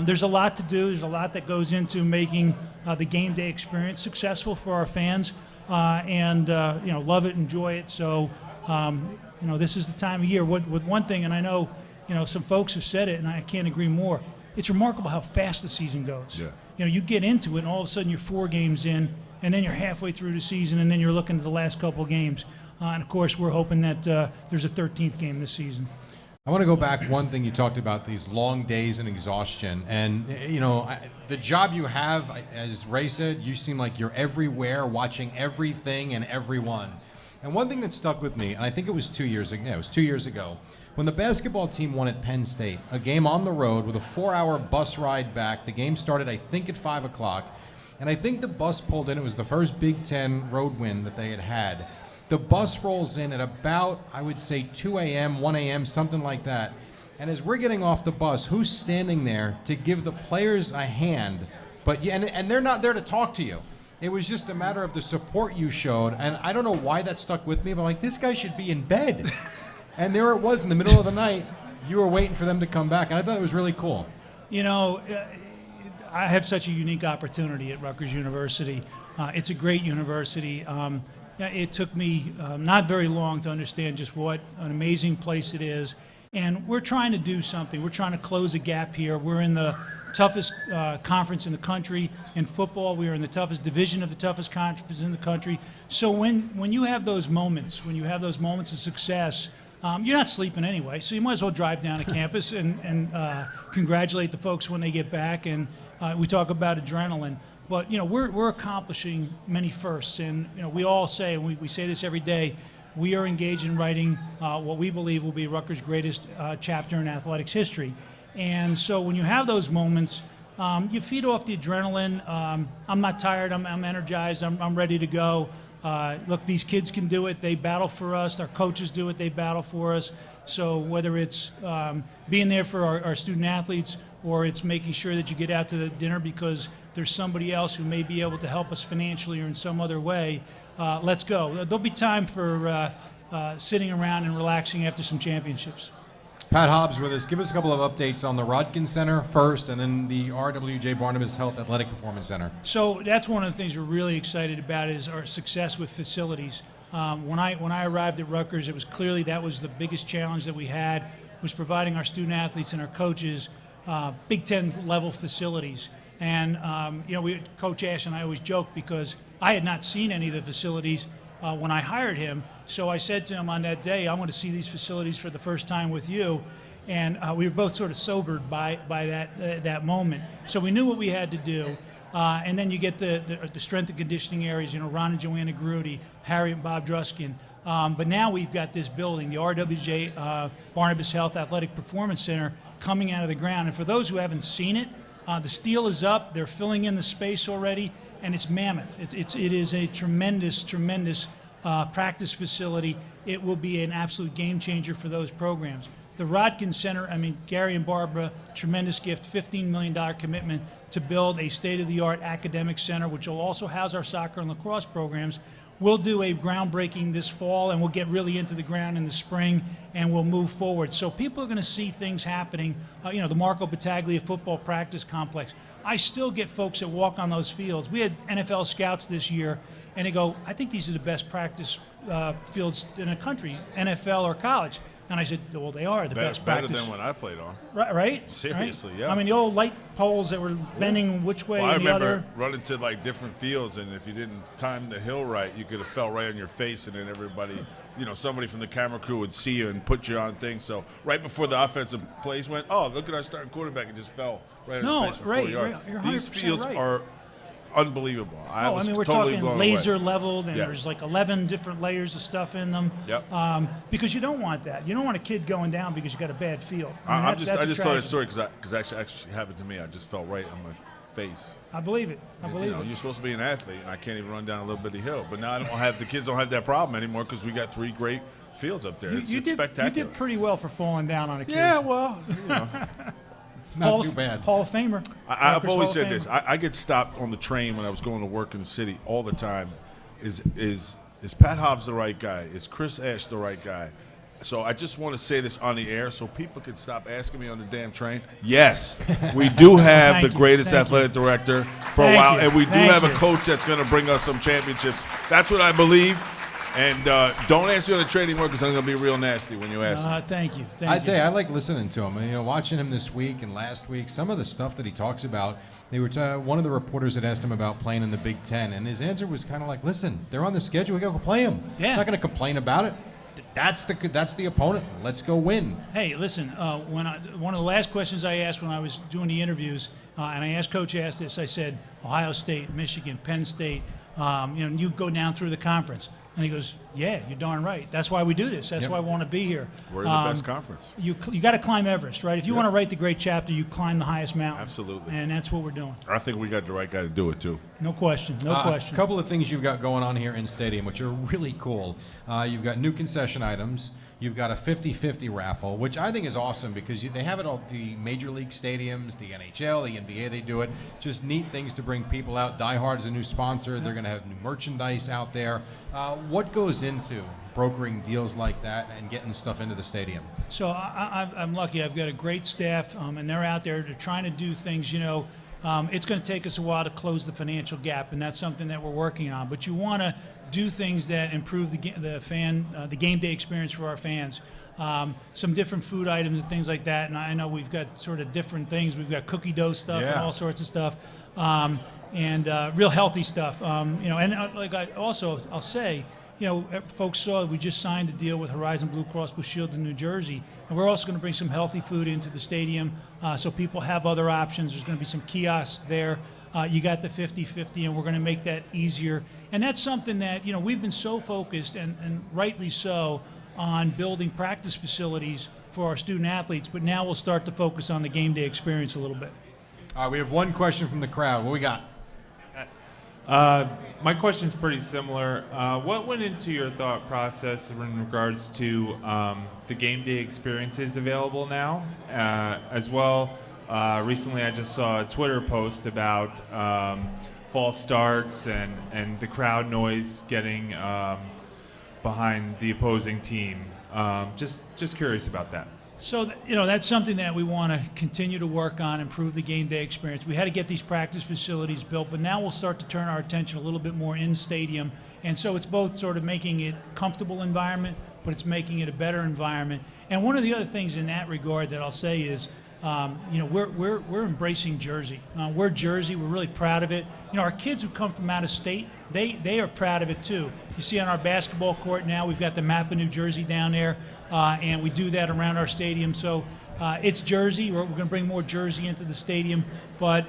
there's a lot to do. There's a lot that goes into making the game day experience successful for our fans, and love it, enjoy it. So this is the time of year. With one thing, and I know some folks have said it, and I can't agree more. It's remarkable how fast the season goes. Yeah. You get into it, and all of a sudden you're 4 games in, and then you're halfway through the season, and then you're looking at the last couple of games. And, of course, we're hoping that there's a 13th game this season. I want to go back one thing you talked about, these long days and exhaustion. And, the job you have, as Ray said, you seem like you're everywhere, watching everything and everyone. And one thing that stuck with me, and I think it was 2 years ago, when the basketball team won at Penn State, a game on the road with a 4-hour bus ride back. The game started, I think, at 5 o'clock. And I think the bus pulled in. It was the first Big Ten road win that they had had. The bus rolls in at about, I would say, 2 a.m., 1 a.m., something like that. And as we're getting off the bus, who's standing there to give the players a hand? And they're not there to talk to you. It was just a matter of the support you showed. And I don't know why that stuck with me, but I'm like, this guy should be in bed. And there it was in the middle of the night. You were waiting for them to come back. And I thought it was really cool. I have such a unique opportunity at Rutgers University. It's a great university. It took me not very long to understand just what an amazing place it is. And we're trying to do something. We're trying to close a gap here. We're in the toughest conference in the country in football. We are in the toughest division of the toughest conference in the country. So when you have those moments, of success, you're not sleeping anyway. So you might as well drive down to campus and congratulate the folks when they get back. And we talk about adrenaline. But, we're accomplishing many firsts. And, we all say, and we say this every day, we are engaged in writing what we believe will be Rutgers' greatest chapter in athletics history. And so when you have those moments, you feed off the adrenaline. I'm not tired. I'm energized. I'm ready to go. Look, these kids can do it. They battle for us. Our coaches do it. They battle for us. So whether it's being there for our student athletes, or it's making sure that you get out to the dinner because there's somebody else who may be able to help us financially or in some other way, let's go. There'll be time for sitting around and relaxing after some championships. Pat Hobbs with us. Give us a couple of updates on the Rodkin Center first, and then the RWJ Barnabas Health Athletic Performance Center. So that's one of the things we're really excited about is our success with facilities. When I arrived at Rutgers, it was clearly that was the biggest challenge that we had, was providing our student athletes and our coaches Big Ten level facilities. And, Coach Ash and I always joke because I had not seen any of the facilities when I hired him. So I said to him on that day, I'm going to see these facilities for the first time with you. And we were both sort of sobered by that moment. So we knew what we had to do. And then you get the strength and conditioning areas, Ron and Joanna Grudy, Harry and Bob Druskin. But now we've got this building, the RWJ Barnabas Health Athletic Performance Center, coming out of the ground. And for those who haven't seen it, the steel is up. They're filling in the space already, and it's mammoth. It is a tremendous practice facility. It will be an absolute game changer for those programs. The Rodkin Center, Gary and Barbara, tremendous gift, $15 million commitment to build a state-of-the-art academic center, which will also house our soccer and lacrosse programs. We'll do a groundbreaking this fall, and we'll get really into the ground in the spring, and we'll move forward. So people are going to see things happening. The Marco Battaglia football practice complex. I still get folks that walk on those fields. We had NFL scouts this year, and they go, I think these are the best practice fields in the country, NFL or college. And I said, well, they are the best practice. Better than when I played on. Right? Seriously, right? yeah. The old light poles that were bending which way I and the other. remember running to different fields, and if you didn't time the hill right, you could have fell right on your face, and then everybody, somebody from the camera crew would see you and put you on things. So right before the offensive plays went, oh, look at our starting quarterback, it just fell right on his face for 4 yards. You're These fields are unbelievable. I was we're totally talking blown laser away. leveled, and Yeah. there's like 11 different layers of stuff in them. Yep. Because you don't want that. You don't want a kid going down because you got a bad field. I that's just a told that tragedy. story because actually happened to me. I just fell right on my face. I believe it. I believe it. You're supposed to be an athlete, and I can't even run down a little bitty hill. But now the kids don't have that problem anymore because we got 3 great fields up there. It's spectacular. You did pretty well for falling down on a kid. Yeah, well, Not too bad. Hall of Famer. I've Rutgers always Hall said of this. Famer. I get stopped on the train when I was going to work in the city all the time. Is Pat Hobbs the right guy? Is Chris Ash the right guy? So I just want to say this on the air so people can stop asking me on the damn train. Yes, we do have the greatest athletic director for a while, and we do have a coach that's going to bring us some championships. That's what I believe. And don't ask me on the train anymore because I'm going to be real nasty when you ask me. Thank you. I tell you, I like listening to him. You know, watching him this week and last week, some of the stuff that he talks about. They were one of the reporters had asked him about playing in the Big Ten, and his answer was kind of like, "Listen, they're on the schedule. We got to go play them. Yeah. I'm not going to complain about it. That's the opponent. Let's go win." Hey, listen. One of the last questions I asked when I was doing the interviews, and I asked Coach asked this. I said, "Ohio State, Michigan, Penn State. You go down through the conference." And he goes, "Yeah, you're darn right. That's why we do this. That's why I want to be here." We're in the best conference. You got to climb Everest, right? If you want to write the great chapter, you climb the highest mountain. Absolutely. And that's what we're doing. I think we got the right guy to do it, too. No question. No question. A couple of things you've got going on here in Stadium, which are really cool. You've got new concession items. You've got a 50-50 raffle, which I think is awesome because they have it all the major league stadiums, the NHL, the NBA, they do it. Just neat things to bring people out. Die Hard is a new sponsor. They're going to have new merchandise out there. What goes into brokering deals like that and getting stuff into the stadium? So I'm lucky. I've got a great staff, and they're out there. They're trying to do things, it's going to take us a while to close the financial gap, and that's something that we're working on. But you want to do things that improve the game day experience for our fans. Some different food items and things like that. And I know we've got sort of different things. We've got cookie dough stuff and all sorts of stuff, and real healthy stuff. I'll say, folks saw we just signed a deal with Horizon Blue Cross Blue Shield in New Jersey, and we're also going to bring some healthy food into the stadium so people have other options. There's going to be some kiosks there. You got the 50-50, and we're going to make that easier. And that's something that, we've been so focused, and rightly so, on building practice facilities for our student athletes, but now we'll start to focus on the game day experience a little bit. All right, we have one question from the crowd. What we got? My question's pretty similar. What went into your thought process in regards to the game day experiences available now? As well, recently I just saw a Twitter post about false starts and the crowd noise getting behind the opposing team. Just curious about that. So, that's something that we want to continue to work on, improve the game day experience. We had to get these practice facilities built, but now we'll start to turn our attention a little bit more in stadium. And so it's both sort of making it a comfortable environment, but it's making it a better environment. And one of the other things in that regard that I'll say is, we're embracing Jersey. We're Jersey. We're really proud of it. Our kids who come from out of state, they are proud of it too. You see on our basketball court now, we've got the map of New Jersey down there, and we do that around our stadium. So it's Jersey. We're going to bring more Jersey into the stadium, but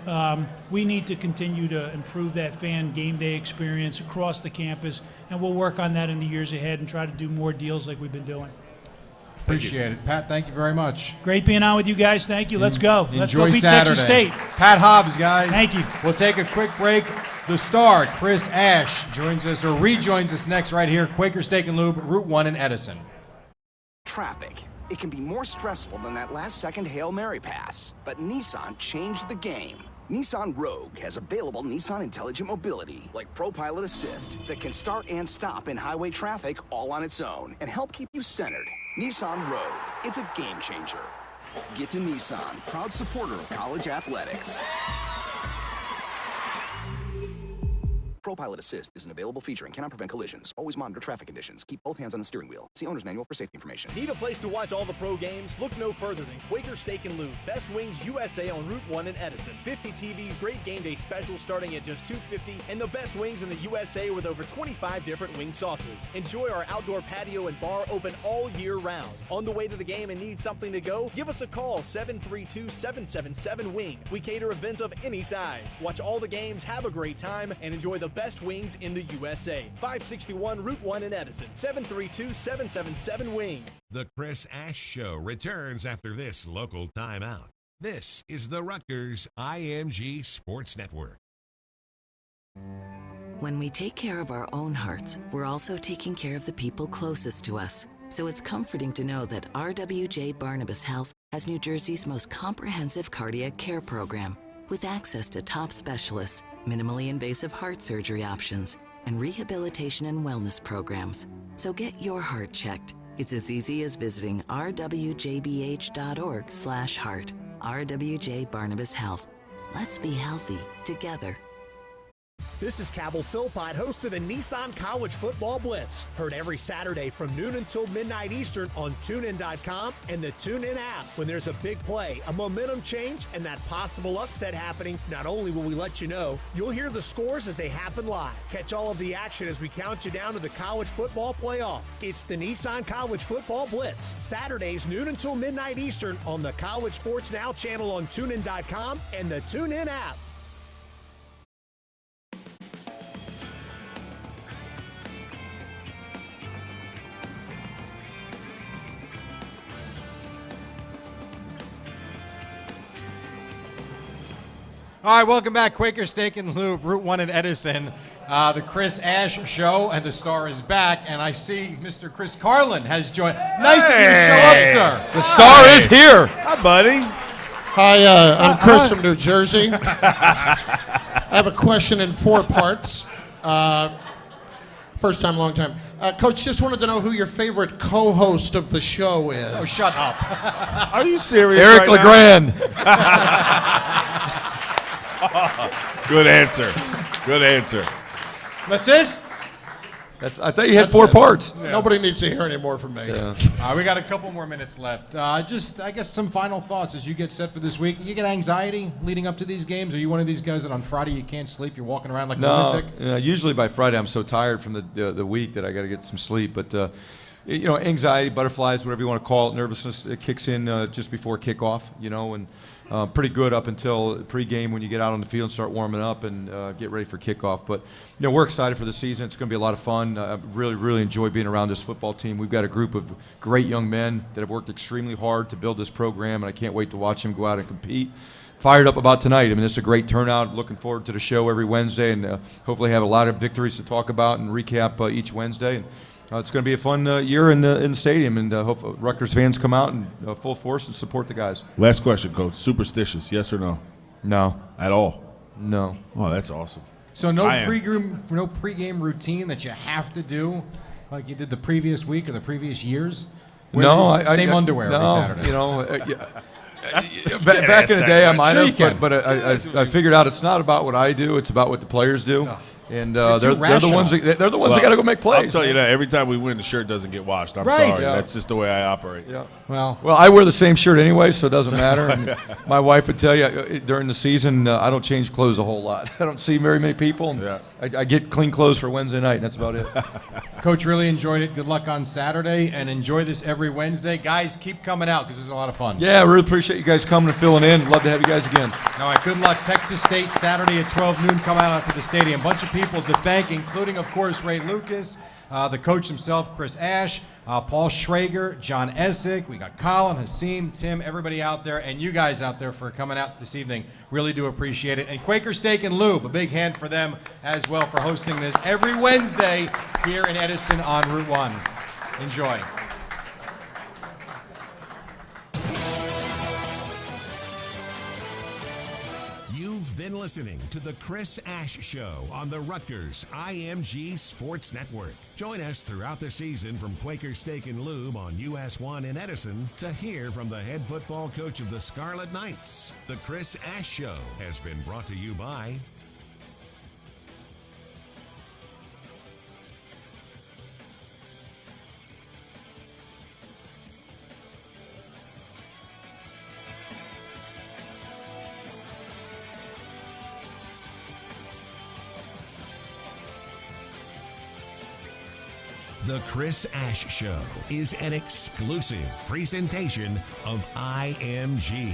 we need to continue to improve that fan game day experience across the campus, and we'll work on that in the years ahead and try to do more deals like we've been doing. Appreciate it. Pat, thank you very much. Great being on with you guys. Thank you. Let's go. Let's go Enjoy beat Saturday. Texas State. Pat Hobbs, guys. Thank you. We'll take a quick break. The star, Chris Ash, joins us or rejoins us next right here, Quaker Steak and Lube, Route 1 in Edison. Traffic. It can be more stressful than that last-second Hail Mary pass, but Nissan changed the game. Nissan Rogue has available Nissan Intelligent Mobility, like ProPilot Assist, that can start and stop in highway traffic all on its own and help keep you centered. Nissan Rogue, it's a game changer. Get to Nissan, proud supporter of college athletics. ProPilot Assist is an available feature and cannot prevent collisions. Always monitor traffic conditions. Keep both hands on the steering wheel. See owner's manual for safety information. Need a place to watch all the pro games? Look no further than Quaker Steak and Lube. Best Wings USA on Route 1 in Edison. 50 TVs, great game day specials starting at just $2.50, and the best wings in the USA with over 25 different wing sauces. Enjoy our outdoor patio and bar open all year round. On the way to the game and need something to go? Give us a call, 732-777-WING. We cater events of any size. Watch all the games, have a great time, and enjoy the best wings in the USA. 561 Route 1 in Edison. 732-777-WING. The Chris Ash Show returns after this local timeout. This is the Rutgers IMG Sports Network. When we take care of our own hearts, we're also taking care of the people closest to us. So it's comforting to know that RWJ Barnabas Health has New Jersey's most comprehensive cardiac care program, with access to top specialists, minimally invasive heart surgery options, and rehabilitation and wellness programs. So get your heart checked. It's as easy as visiting rwjbh.org/heart. RWJ Barnabas Health. Let's be healthy together. This is Cabell Philpott, host of the Nissan College Football Blitz. Heard every Saturday from noon until midnight Eastern on TuneIn.com and the TuneIn app. When there's a big play, a momentum change, and that possible upset happening, not only will we let you know, you'll hear the scores as they happen live. Catch all of the action as we count you down to the college football playoff. It's the Nissan College Football Blitz. Saturdays, noon until midnight Eastern on the College Sports Now channel on TuneIn.com and the TuneIn app. All right, welcome back. Quaker Steak and Lube, Route 1 in Edison. The Chris Ash Show, and the star is back. And I see Mr. Chris Carlin has joined. Nice of you to show up, sir. The star is here. Hi, buddy. Hi, I'm Chris from New Jersey. I have a question in 4 parts. First time, long time. Coach, just wanted to know who your favorite co-host of the show is. Oh, shut up. Are you serious? Eric right LeGrand. Good answer. Good answer. That's it? I thought you had 4 parts. Yeah. Nobody needs to hear any more from me. Yeah. We got a couple more minutes left. Just, I guess, some final thoughts as you get set for this week. You get anxiety leading up to these games? Are you one of these guys that on Friday you can't sleep? You're walking around like a lunatic? Usually by Friday I'm so tired from the week that I got to get some sleep. But anxiety, butterflies, whatever you want to call it, nervousness, it kicks in just before kickoff. And pretty good up until pregame when you get out on the field and start warming up and get ready for kickoff. But we're excited for the season. It's going to be a lot of fun. I really, really enjoy being around this football team. We've got a group of great young men that have worked extremely hard to build this program, and I can't wait to watch them go out and compete. Fired up about tonight. I mean, it's a great turnout. Looking forward to the show every Wednesday, and hopefully have a lot of victories to talk about and recap each Wednesday. And it's going to be a fun year in the stadium, and hope Rutgers fans come out in full force and support the guys. Last question, Coach. Superstitious, yes or no? No. At all? No. Oh, that's awesome. So no pregame routine that you have to do like you did the previous week or the previous years? Same underwear every Saturday. Back in the day, I might have, but I figured out it's not about what I do; it's about what the players do. No. And they're the ones that got to go make plays. I'll tell you that every time we win, the shirt doesn't get washed. I'm Right. sorry. Yeah. That's just the way I operate. Yeah. Well, I wear the same shirt anyway, so it doesn't matter. And my wife would tell you during the season, I don't change clothes a whole lot. I don't see very many people. And I get clean clothes for Wednesday night, and that's about it. Coach, really enjoyed it. Good luck on Saturday, and enjoy this every Wednesday. Guys, keep coming out because this is a lot of fun. Yeah, I really appreciate you guys coming and filling in. Love to have you guys again. All right, good luck. Texas State, Saturday at 12 noon. Come out to the stadium. Bunch of people to thank, including, of course, Ray Lucas, the coach himself, Chris Ash, Paul Schrager, John Essick. We got Colin, Hasim, Tim, everybody out there, and you guys out there for coming out this evening. Really do appreciate it. And Quaker Steak and Lube, a big hand for them as well for hosting this every Wednesday here in Edison on Route 1. Enjoy. You've been listening to the Chris Ash Show on the Rutgers IMG Sports Network. Join us throughout the season from Quaker Steak and Lube on US 1 in Edison to hear from the head football coach of the Scarlet Knights. The Chris Ash Show has been brought to you by The Chris Ash Show is an exclusive presentation of IMG,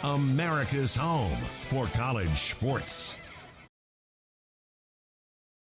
America's home for college sports.